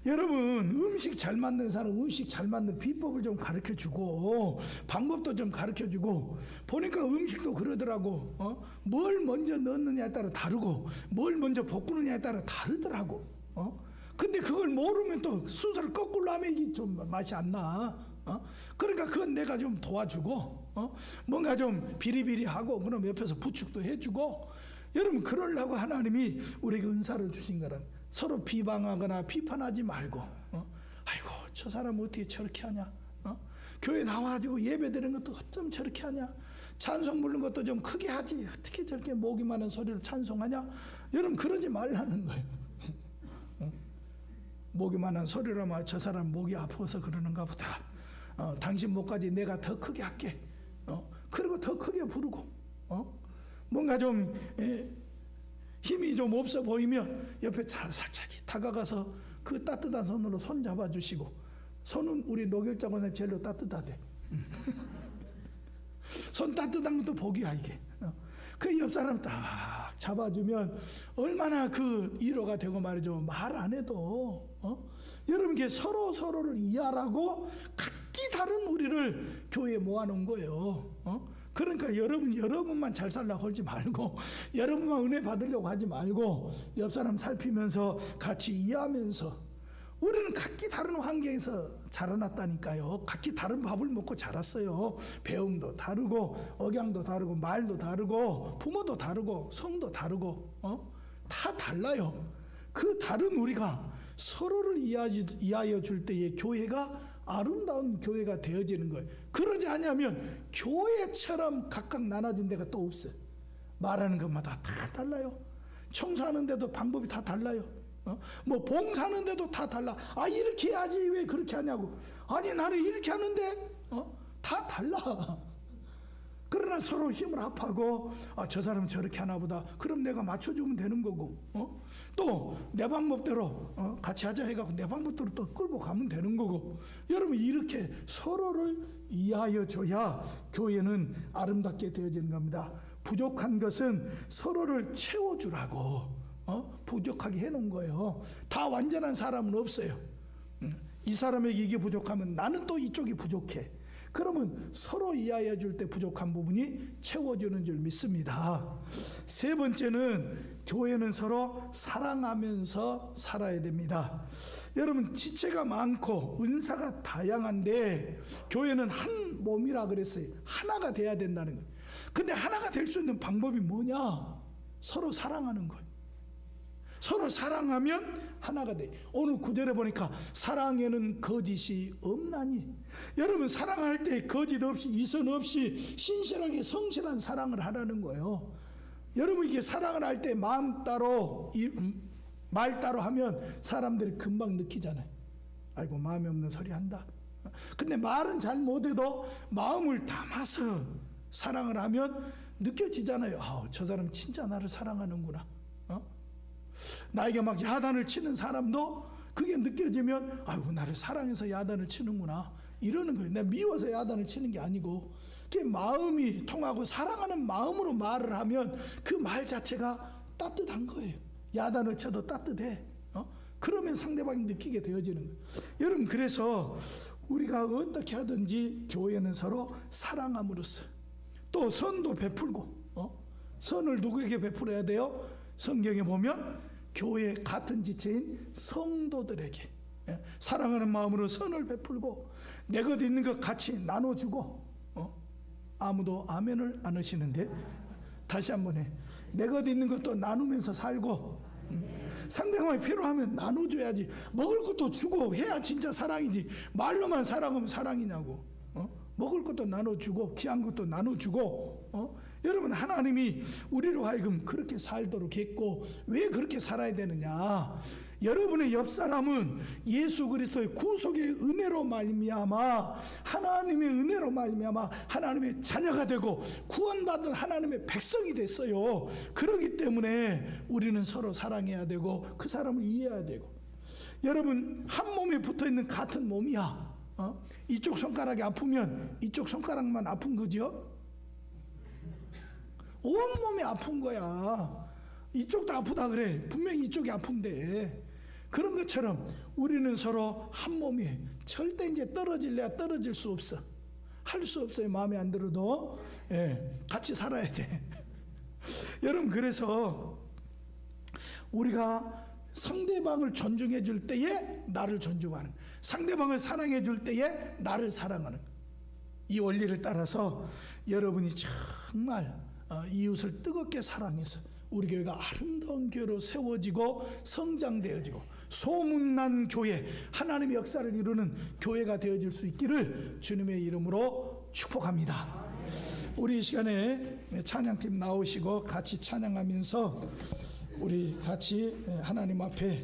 여러분 음식 잘 만드는 사람 음식 잘 만드는 비법을 좀 가르쳐주고 방법도 좀 가르쳐주고. 보니까 음식도 그러더라고. 뭘 먼저 넣느냐에 따라 다르고 뭘 먼저 볶느냐에 따라 다르더라고. 근데 그걸 모르면 또 순서를 거꾸로 하면 이게 좀 맛이 안 나. 그러니까 그건 내가 좀 도와주고 뭔가 좀 비리비리하고 그럼 옆에서 부축도 해주고. 여러분 그러려고 하나님이 우리에게 은사를 주신 거는 서로 비방하거나 비판하지 말고 아이고 저 사람 어떻게 저렇게 하냐. 교회 나와가지고 예배드리는 것도 어쩜 저렇게 하냐. 찬송 부르는 것도 좀 크게 하지 어떻게 저렇게 목이 많은 소리로 찬송하냐. 여러분 그러지 말라는 거예요. 목이 많은 소리라면 저 사람 목이 아파서 그러는가 보다. 당신 목까지 내가 더 크게 할게. 그리고 더 크게 부르고 뭔가 좀 힘이 좀 없어 보이면 옆에 살짝 다가가서 그 따뜻한 손으로 손 잡아주시고. 손은 우리 노결자고는 제일로 따뜻하대. 손 따뜻한 것도 복이야 이게. 그 옆 사람 딱 잡아주면 얼마나 그 위로가 되고 말이죠. 말 안 해도 여러분 이게 서로를 이해하라고 각기 다른 우리를 교회에 모아놓은 거예요. 그러니까 여러분만 잘 살라고 하지 말고 여러분만 은혜 받으려고 하지 말고 옆 사람 살피면서 같이 이해하면서. 우리는 각기 다른 환경에서 자라났다니까요. 각기 다른 밥을 먹고 자랐어요. 배움도 다르고 억양도 다르고 말도 다르고 부모도 다르고 성도 다르고 다 달라요. 그 다른 우리가 서로를 이해하여 줄 때에 교회가 아름다운 교회가 되어지는 거예요. 그러지 않으면 교회처럼 각각 나눠진 데가 또 없어요. 말하는 것마다 다 달라요. 청소하는데도 방법이 다 달라요. 뭐 봉사하는데도 다 달라. 아 이렇게 해야지 왜 그렇게 하냐고. 아니 나는 이렇게 하는데 다 달라. 그러나 서로 힘을 합하고 저 사람은 저렇게 하나 보다. 그럼 내가 맞춰주면 되는 거고 또 내 방법대로 같이 하자 해갖고 내 방법대로 또 끌고 가면 되는 거고. 여러분 이렇게 서로를 이해하여 줘야 교회는 아름답게 되어지는 겁니다. 부족한 것은 서로를 채워주라고 부족하게 해놓은 거예요. 다 완전한 사람은 없어요. 이 사람에게 이게 부족하면 나는 또 이쪽이 부족해. 그러면 서로 이해해 줄 때 부족한 부분이 채워주는 줄 믿습니다. 세 번째는 교회는 서로 사랑하면서 살아야 됩니다. 여러분 지체가 많고 은사가 다양한데 교회는 한 몸이라 그랬어요. 하나가 돼야 된다는 거예요. 근데 하나가 될 수 있는 방법이 뭐냐? 서로 사랑하는 거예요. 서로 사랑하면 하나가 돼. 오늘 구절에 보니까 사랑에는 거짓이 없나니. 여러분 사랑할 때 거짓 없이 이선 없이 신실하게 성실한 사랑을 하라는 거예요. 여러분 이게 사랑을 할 때 마음 따로 말 따로 하면 사람들이 금방 느끼잖아요. 아이고 마음이 없는 소리 한다. 근데 말은 잘 못해도 마음을 담아서 사랑을 하면 느껴지잖아요. 저 사람 진짜 나를 사랑하는구나. 나에게 막 야단을 치는 사람도 그게 느껴지면 아이고 나를 사랑해서 야단을 치는구나 이러는 거예요. 내가 미워서 야단을 치는 게 아니고 그게 마음이 통하고 사랑하는 마음으로 말을 하면 그 말 자체가 따뜻한 거예요. 야단을 쳐도 따뜻해. 그러면 상대방이 느끼게 되어지는 거예요. 여러분 그래서 우리가 어떻게 하든지 교회는 서로 사랑함으로써 또 선도 베풀고 선을 누구에게 베풀어야 돼요? 성경에 보면 교회 같은 지체인 성도들에게 사랑하는 마음으로 선을 베풀고 내 것 있는 것 같이 나눠주고 아무도 아멘을 안 하시는데 다시 한번 해. 내 것 있는 것도 나누면서 살고 상대방이 필요하면 나눠줘야지. 먹을 것도 주고 해야 진짜 사랑이지. 말로만 사랑하면 사랑이냐고. 먹을 것도 나눠주고 귀한 것도 나눠주고. 여러분, 하나님이 우리로 하여금 그렇게 살도록 했고, 왜 그렇게 살아야 되느냐? 여러분의 옆 사람은 예수 그리스도의 구속의 은혜로 말미암아, 하나님의 은혜로 말미암아 하나님의 자녀가 되고 구원받은 하나님의 백성이 됐어요. 그렇기 때문에 우리는 서로 사랑해야 되고 그 사람을 이해해야 되고. 여러분, 한 몸에 붙어있는 같은 몸이야. 이쪽 손가락이 아프면 이쪽 손가락만 아픈 거죠? 온몸이 아픈 거야. 이쪽도 아프다 그래. 분명히 이쪽이 아픈데. 그런 것처럼 우리는 서로 한 몸이, 절대 이제 떨어질래야 떨어질 수 없어. 할 수 없어요. 마음에 안 들어도. 같이 살아야 돼. 여러분, 그래서 우리가 상대방을 존중해 줄 때에 나를 존중하는, 상대방을 사랑해 줄 때에 나를 사랑하는 이 원리를 따라서 여러분이 정말 이웃을 뜨겁게 사랑해서 우리 교회가 아름다운 교회로 세워지고 성장되어지고 소문난 교회, 하나님의 역사를 이루는 교회가 되어질 수 있기를 주님의 이름으로 축복합니다. 우리 이 시간에 찬양팀 나오시고 같이 찬양하면서 우리 같이 하나님 앞에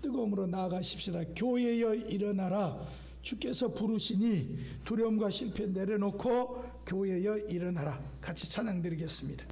뜨거움으로 나아가십시다. 교회여 일어나라. 주께서 부르시니 두려움과 실패 내려놓고 교회여 일어나라. 같이 찬양 드리겠습니다.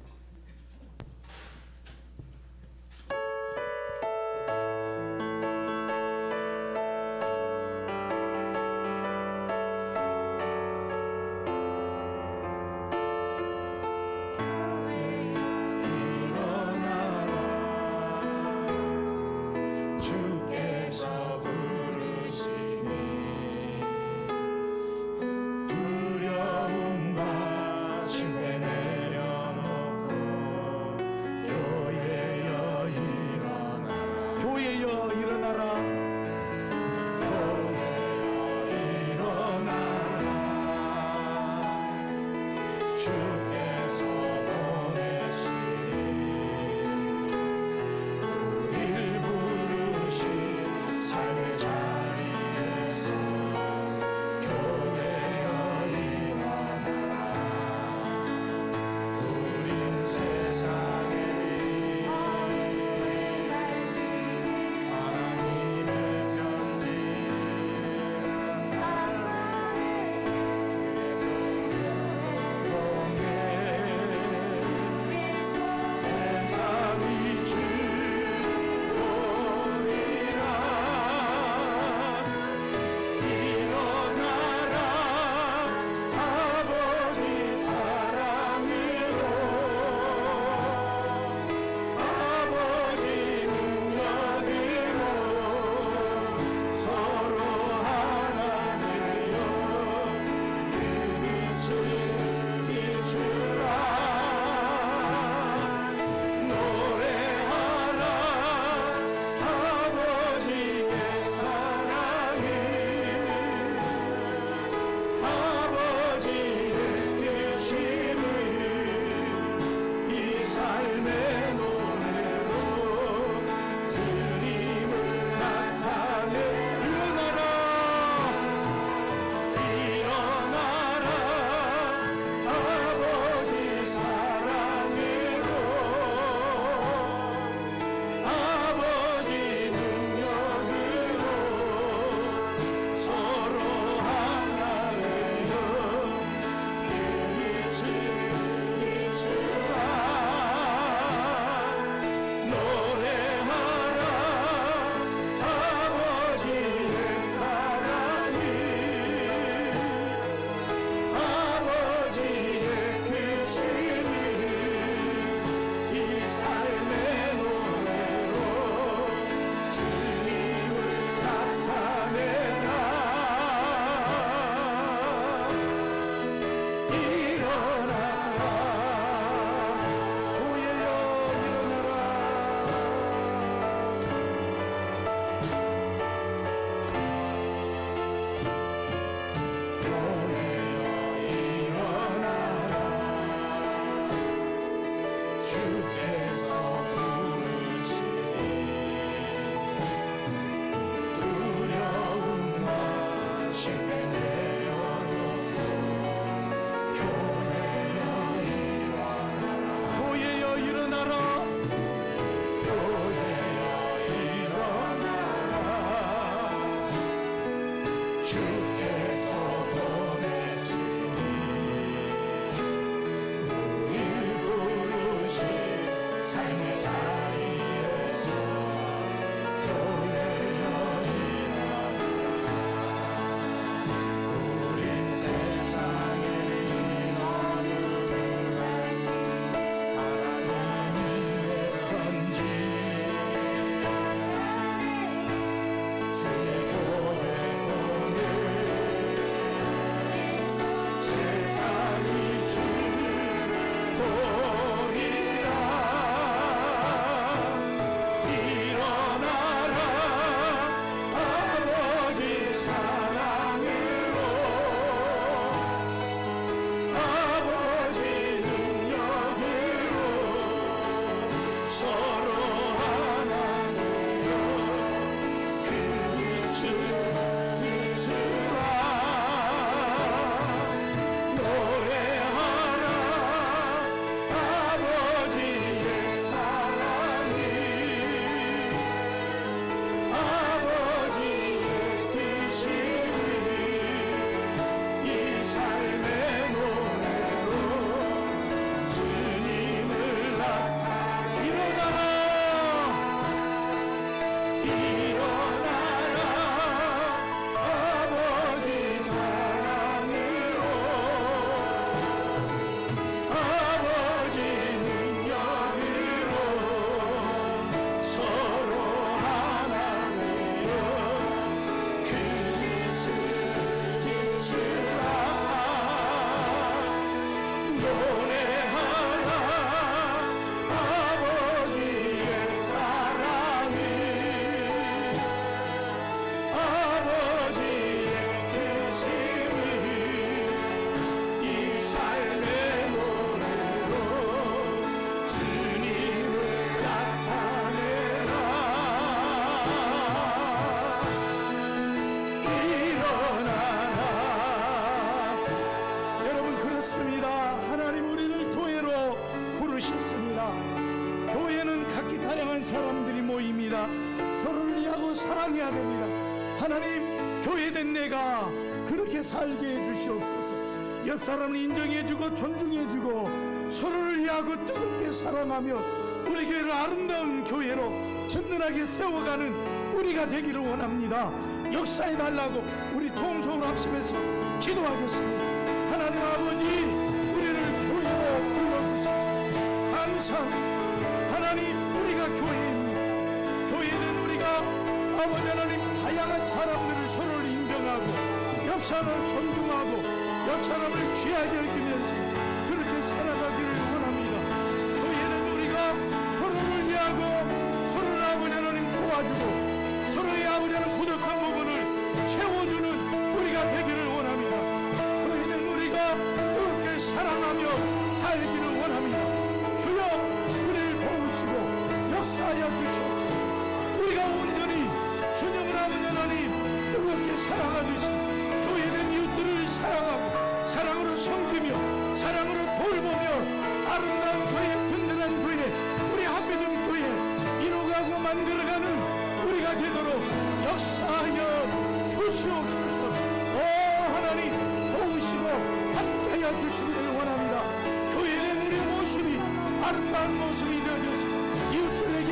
하나님의 사람들이 모입니다. 서로를 이해하고 사랑해야 됩니다. 하나님, 교회된 내가 그렇게 살게 해주시옵소서. 옆 사람을 인정해주고 존중해주고 서로를 이해하고 뜨겁게 사랑하며 우리 교회를 아름다운 교회로 든든하게 세워가는 우리가 되기를 원합니다. 역사해달라고 우리 통성으로 합심해서 기도하겠습니다. 하나님 아버지, 우리를 교회로 불러주셔서 항상 하나님, 우리가 교회입니다. 교회는 우리가 아버지 하나님, 다양한 사람들을 서로를 인정하고 옆 사람을 존중하고 옆 사람을 귀하게 여기면서 그렇게 살아가기를 원합니다. 교회는 우리가 서로를 이해하고 서로를 아버지 하나님 도와주고 서로의 아버지 하나님 부족한 부분을 채워주는 우리가 되기를 원합니다. 교회는 우리가 그렇게 사랑하며 살기를 원합니다. 주여, 역사하여 주시옵소서. 우리가 온전히 주님을 아버지 하나님 뜨겁게 사랑하듯이 교회된 이웃들을 사랑하고 사랑으로 섬기며 사랑으로 돌보며 아름다운 교회, 든든한 교회, 우리 한빛은 교회 이루어가고 만들어가는 우리가 되도록 역사하여 주시옵소서. 오 하나님, 도우시고 함께하여 주시기를 원합니다. 교회된 우리 모습이 아름다운 모습이 되어져서 이웃들에게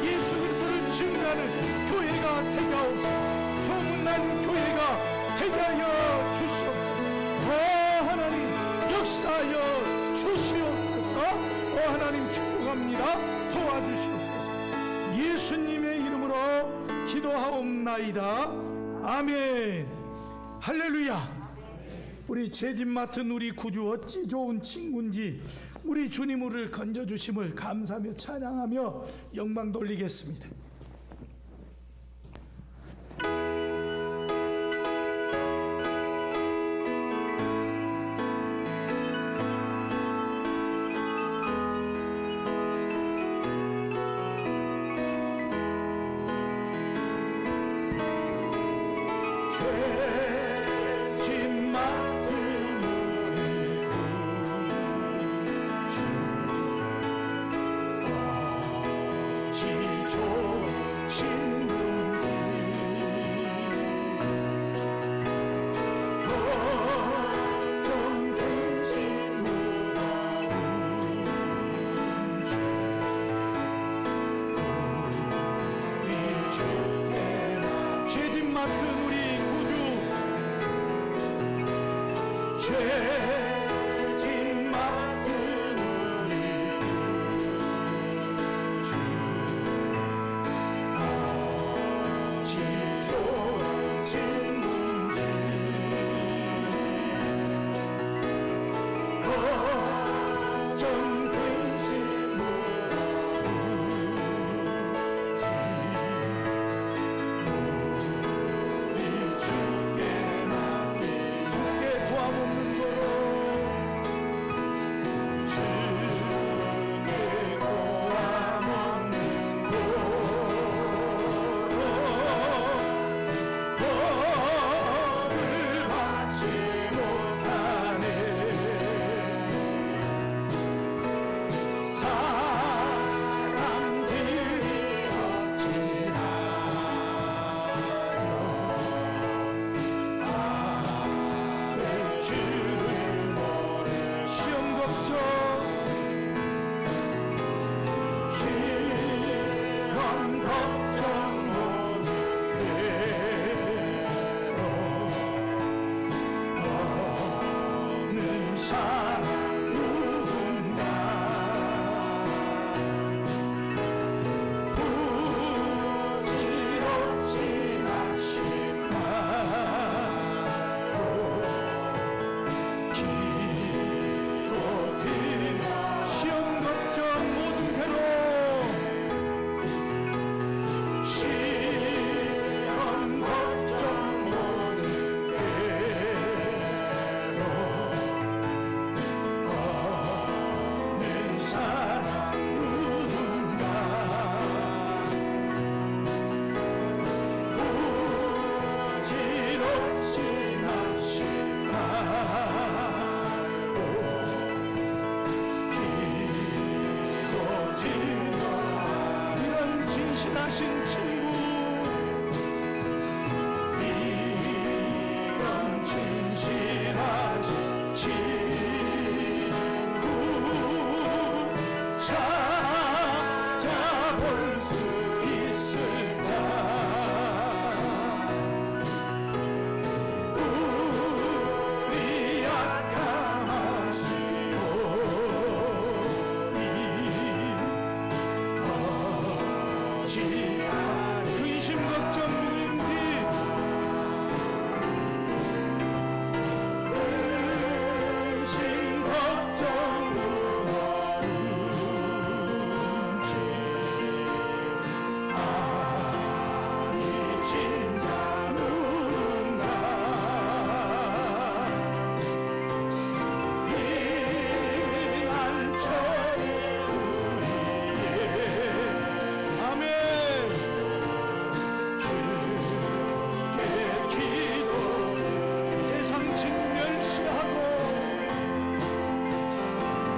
예수 그리스도를 증거하는 교회가 되게 하옵소서. 소문난 교회가 되게 하여 주시옵소서. 오 하나님, 역사하여 주시옵소서. 오 하나님, 축복합니다. 도와주시옵소서. 예수님의 이름으로 기도하옵나이다. 아멘. 할렐루야. 우리 죄짐 맡은 우리 구주 어찌 좋은 친구인지 우리 주님 우리를 건져주심을 감사하며 찬양하며 영광 돌리겠습니다. 죄짐 맡은 죄짐 맡은 우리 구주, 죄짐 맡은 우리 구주, 지조진 문제, 걱정 근심 진실하신 친구, 이런 진실하신 친구 찾아볼 수 있을까? 우리 약함하시오 근심 걱정 무음지 근심 걱정 무음지 아니 진짜 누군가 피난처에 우리의 아멘. 세상 친구 멸시하고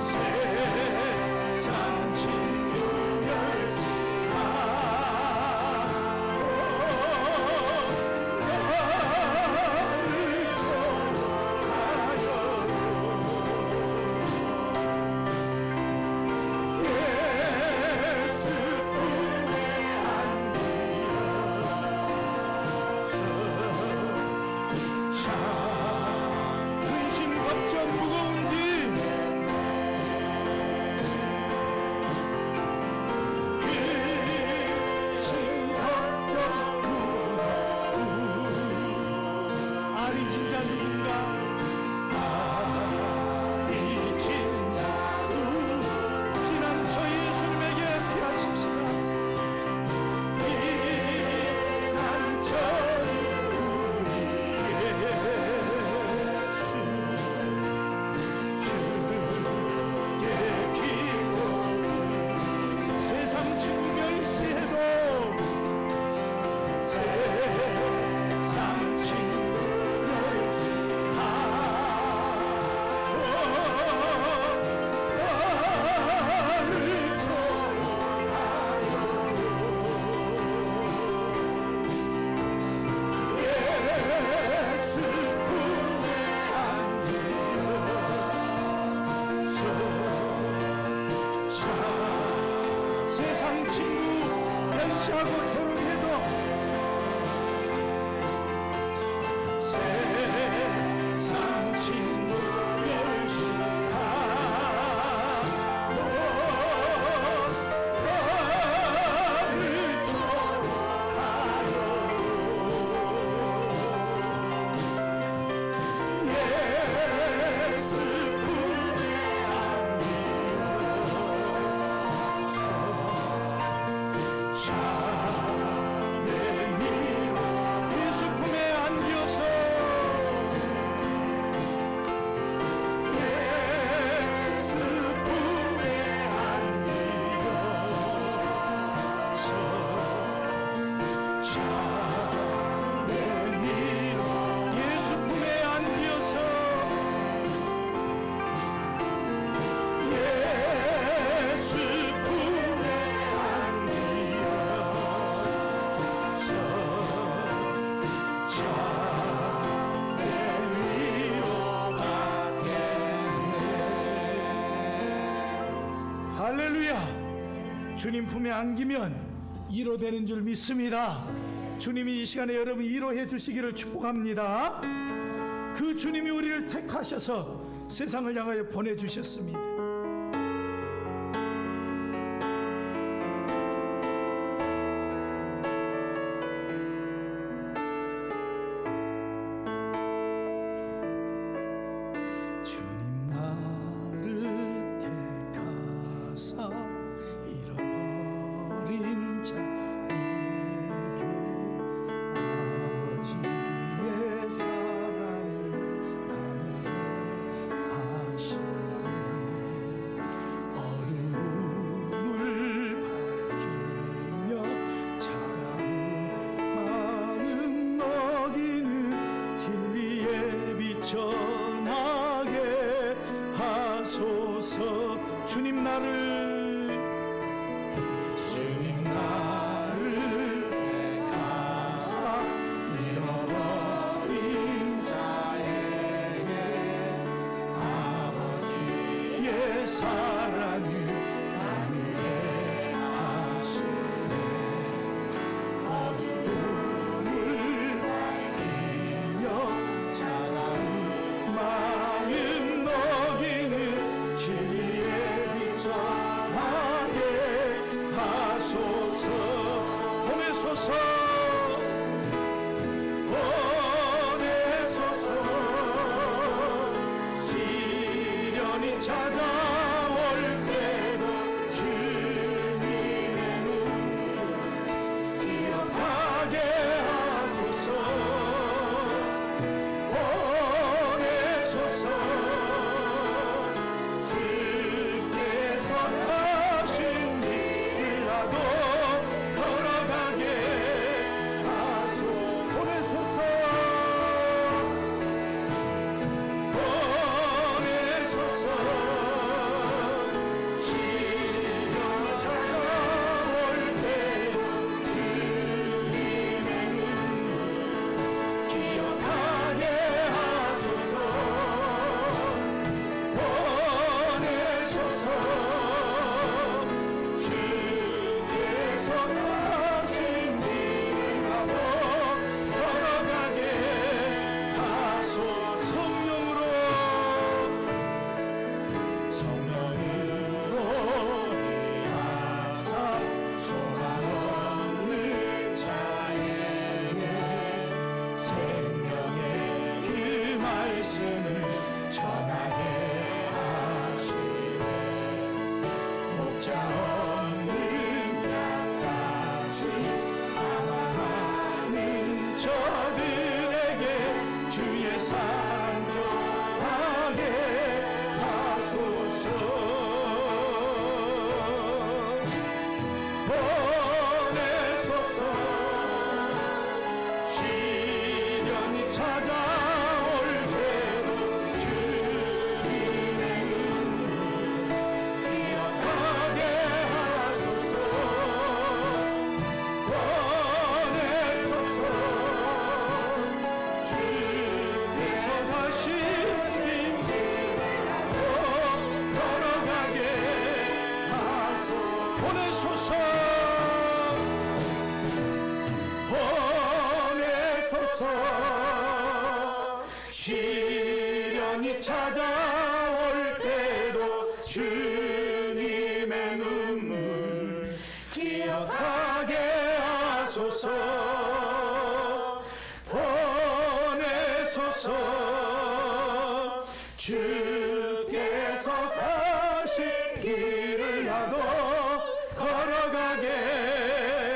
세상 친구 근심 걱정 무거운지 근심 걱정 무거운 아니 진짜 누군가 아니 진짜 피난처 예수님에게 피하십시다. 피난처 세상 친구 멸시해도 세상 친구 멸시하고 나를 좋아하여 예수 품에 안기어서 세상 친구 멸시하고 조롱해도 세상 친구 멸시하고 너를 조롱하여 예수 품에 안기어서 내밀어 예수 품에 안겨서 예수 품에 안겨서 내밀어 예수 품에 안겨서 예수 품에 할렐루야. 주님 품에 안기면 위로되는 줄 믿습니다. 주님이 이 시간에 여러분 위로해 주시기를 축복합니다. 그 주님이 우리를 택하셔서 세상을 향하여 보내주셨습니다. 주님 나를 택하사 잃어버린 자에게 아버지의 사랑을 나누게 하시네. 어둠을 밝히며 차가운 마음 먹이는 진리의 빛 전하게 하소서. 주님 나를 택하사 잃어버린 자에게 아버지의 사랑을 나누게 하시네. 어둠을 밝히며 차가운 마음 먹이는 진리의 빛 전하게 하소서. 보내소서 보내소서. 시련이 찾아올 때도 주님의 눈 기억하게 하소서. 보내소서. 주께서 가신 길을 나도 걸어가게 하소서. 보내소서 보내소서. 시련이 찾아올 때도 주님의 눈 기억하게 하소서. 보내소서. 주께서 가신 길을 나도 걸어가게 하소서. 성령으로 하사 소망 없는 자에게 생명의 그 말씀을 전하게 하시네. 목자 없는 약같이 방황하는 저들에게 주의 산 전하게 하소서. 보내소서. 시련이 찾아올 때도 주님의 눈 기억하게 하소서. 보내소서. 주께서 가신 길이라도 걸어가게 하소서. 보내소서 하소서. 시련이 찾아올 때도 주님의 눈물 기억하게 하소서. 보내소서. 주께서 가신 길을 나도 걸어가게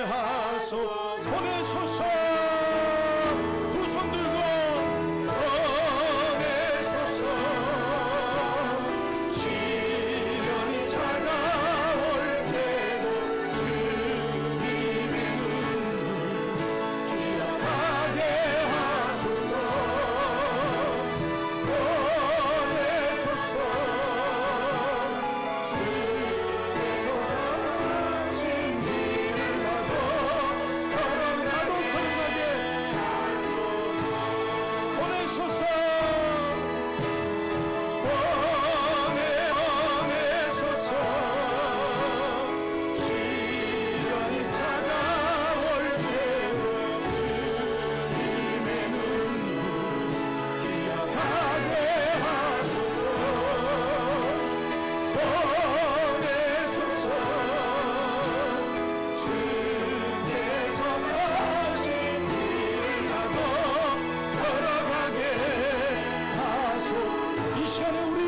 하소서. 보내소서. 두 손 들고 보내소서. 시련이 찾아올 때도 주님의 눈물 기억하게 하소서. 보내소서. 주께서 가신 길을 나도 걸어가게 보내소서. 보내소서. 시련이 찾아올 때도 주님의 눈물 기억하게 하소서. 보내소서. 주께서 가신 길을 나도 걸어가게 하소서. 이 시간에 우리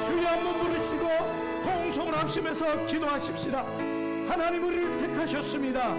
주여 한번 부르시고 통성을 합심해서 기도하십시다. 하나님 우리를 택하셨습니다.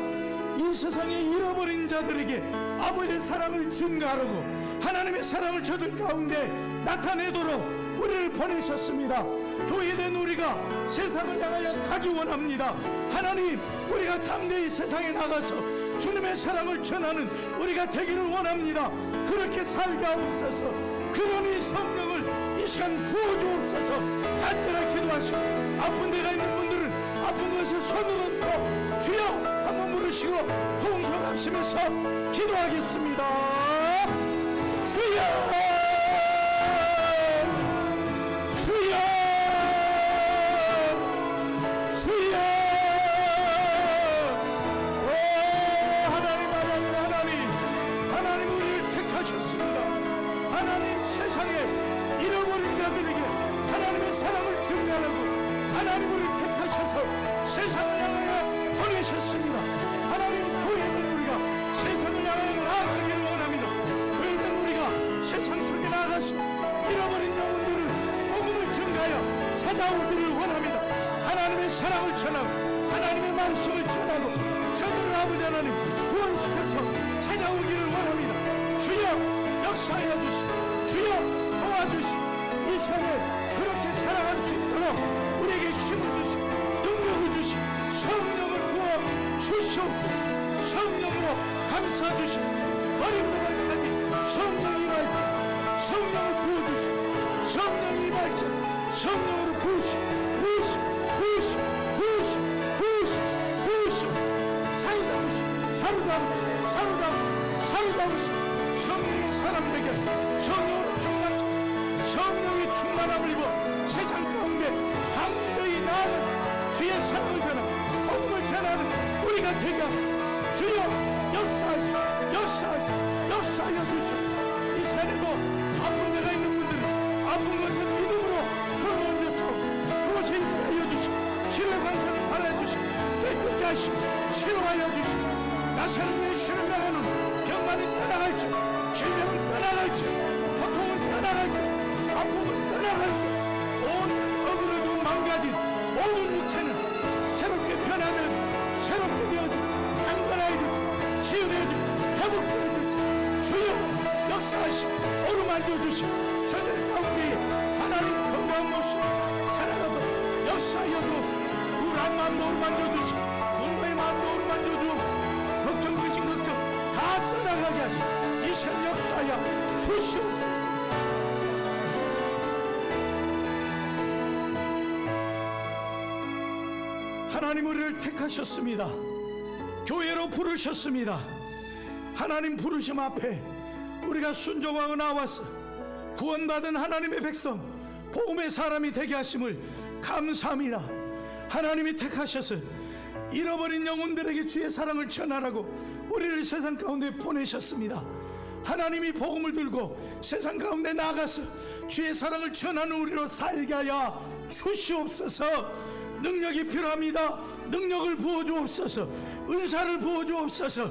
이 세상에 잃어버린 자들에게 아버지의 사랑을 증가하고 하나님의 사랑을 저들 가운데 나타내도록 우리를 보내셨습니다. 교회된 우리가 세상을 향하여 가기 원합니다. 하나님, 우리가 담대히 세상에 나가서 주님의 사랑을 전하는 우리가 되기를 원합니다. 그렇게 살게 하옵소서. 그러니 성령을 이 시간 부어주옵소서. 간절하게 기도하시고 아픈 데가 있는 분들은 아픈 것을 손으로 또 주여 한번 부르시고 동서합심해서 기도하겠습니다. 주여, 주여, 주여. 오 하나님, 하나님, 하나님, 하나님 우리를 택하셨습니다. 하나님 세상에 잃어버린 자들에게 하나님의 사랑을 증가하고 하나님을 택하셔서 세상을 향하여 보내셨습니다. 하나님, 교회된 우리가 세상을 향하여 나아가기를 원합니다. 교회된 우리가 세상 속에 나아가서 잃어버린 영혼들을 복음을 증가하여 찾아오기를 원합니다. 하나님의 사랑을 전하고 하나님의 말씀을 전하고 저들을 아버지 하나님 구원시켜서 찾아오기를 원합니다. 주여 역사하여 주시고 주여 도와주시고 이 시간에 그렇게 살아갈 수 있도록 우리에게 힘을 주시고 능력을 주시고 성령을 부어 주시옵소서. 성령으로 감싸주시고 머리부터 발끝까지 성령이 임할지 성령을 부어주시옵소서. 성령이 임할지 성령으로 부으시옵소서. 사로잡으시고 성령의 사람 되게 성령으로 충만하시고 성령의 충만함을 입어 세상 가운데 담대히 나아가서 주의 사랑을 전하고 복음을 전하는 우리가 되게 하소서. 주여 역사하여 주시옵소서. 이 시간에도 아픈 데가 있는 분들은 아픈 것을 믿음으로 손을 얹어서 그것에 입하여 주시고 치료의 관상을 바라주시고 깨끗게 하시고 치료하여 주시고 나사는 예수를 나가는 병만이 떠나갈지 질병을 떠나갈지 고통을 떠나갈지 아픔을 떠나갈지 온 어그러져 망가진 모든 육체는 새롭게 변화되어지고 새롭게 되어지고 강건해지고 치유되어지고 회복되어지고 주여 역사하시고 어루만져주시고 저들 가운데에 하나님 건강한 모습 살아가도록 역사하여 주옵소서. 우울한 마음도 어루만져주시고 공부의 마음도 어루만져주옵소서. 걱정 되신 걱정 다 떠나가게 하시고 이 시간 역사하여 주시옵소서. 하나님 우리를 택하셨습니다. 교회로 부르셨습니다. 하나님 부르심 앞에 우리가 순종하고 나와서 구원받은 하나님의 백성 복음의 사람이 되게 하심을 감사합니다. 하나님이 택하셔서 잃어버린 영혼들에게 주의 사랑을 전하라고 우리를 세상 가운데 보내셨습니다. 하나님이 복음을 들고 세상 가운데 나가서 주의 사랑을 전하는 우리로 살게 하여 주시옵소서. 능력이 필요합니다. 능력을 부어주옵소서. 은사를 부어주옵소서.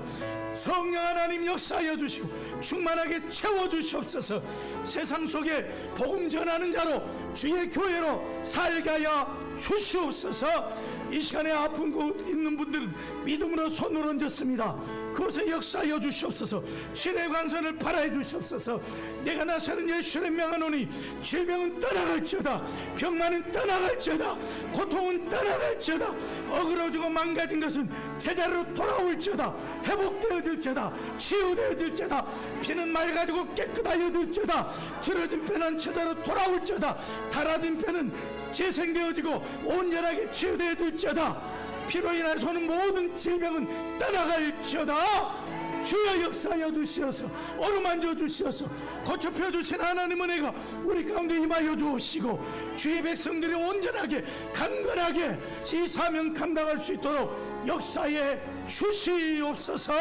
성령 하나님 역사하여 주시고 충만하게 채워주시옵소서. 세상 속에 복음 전하는 자로 주의 교회로 살게 하여 주시옵소서. 이 시간에 아픈 곳 있는 분들은 믿음으로 손을 얹었습니다. 그것에 역사하여 주시옵소서. 신의 광선을 발하여 주시옵소서. 내가 나사는 예수를 명하노니 질병은 떠나갈지어다, 병만은 떠나갈지어다, 고통은 떠나갈지어다, 어그러지고 망가진 것은 제자리로 돌아올지어다, 회복되어질지어다, 치유되어질지어다, 피는 맑아지고 깨끗하여질지어다, 틀어진 뼈는 제자리로 돌아올지어다, 닳아진 뼈는 재생되어지고 온전하게 치유되어질지어다, 피로 인해서 오는 모든 질병은 떠나갈지어다. 주여 역사하여 주시어서 어루만져 주시어서 고쳐펴 주신 하나님 은혜가 우리 가운데 임하여 주시고 주의 백성들이 온전하게 강건하게 이 사명 감당할 수 있도록 역사해 주시옵소서.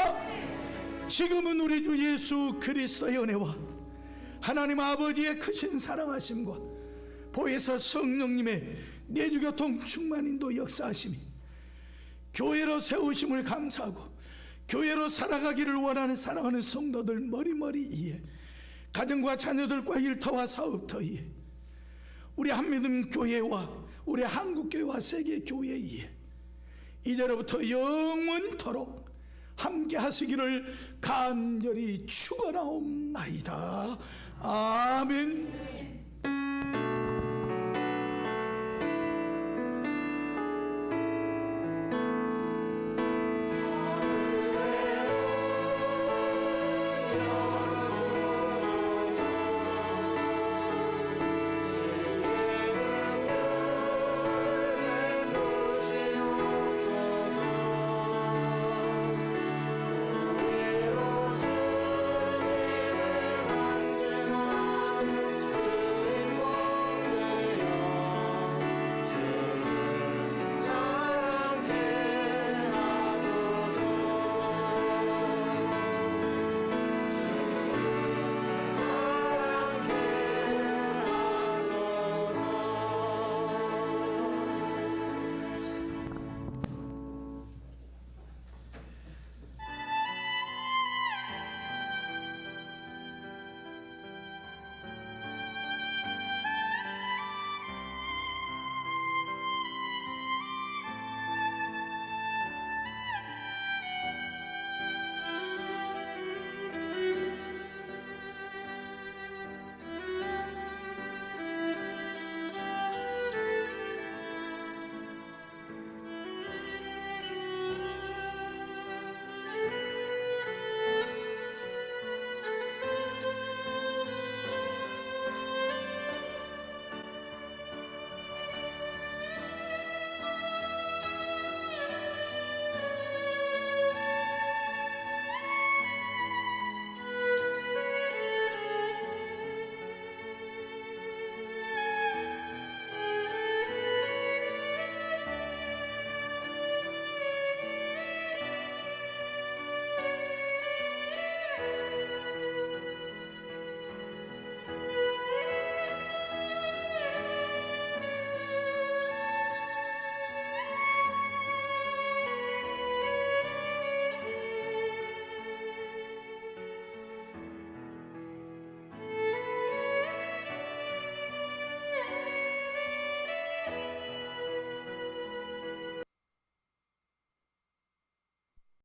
지금은 우리 주 예수 그리스도의 은혜와 하나님 아버지의 크신 사랑하심과 보혜사 성령님의 내주교통 충만인도 역사하심이 교회로 세우심을 감사하고 교회로 살아가기를 원하는 사랑하는 성도들 머리머리 이에 가정과 자녀들과 일터와 사업터 이에 우리 한믿음 교회와 우리 한국교회와 세계교회 이에 이제로부터 영원토록 함께 하시기를 간절히 축원하옵나이다. 아멘.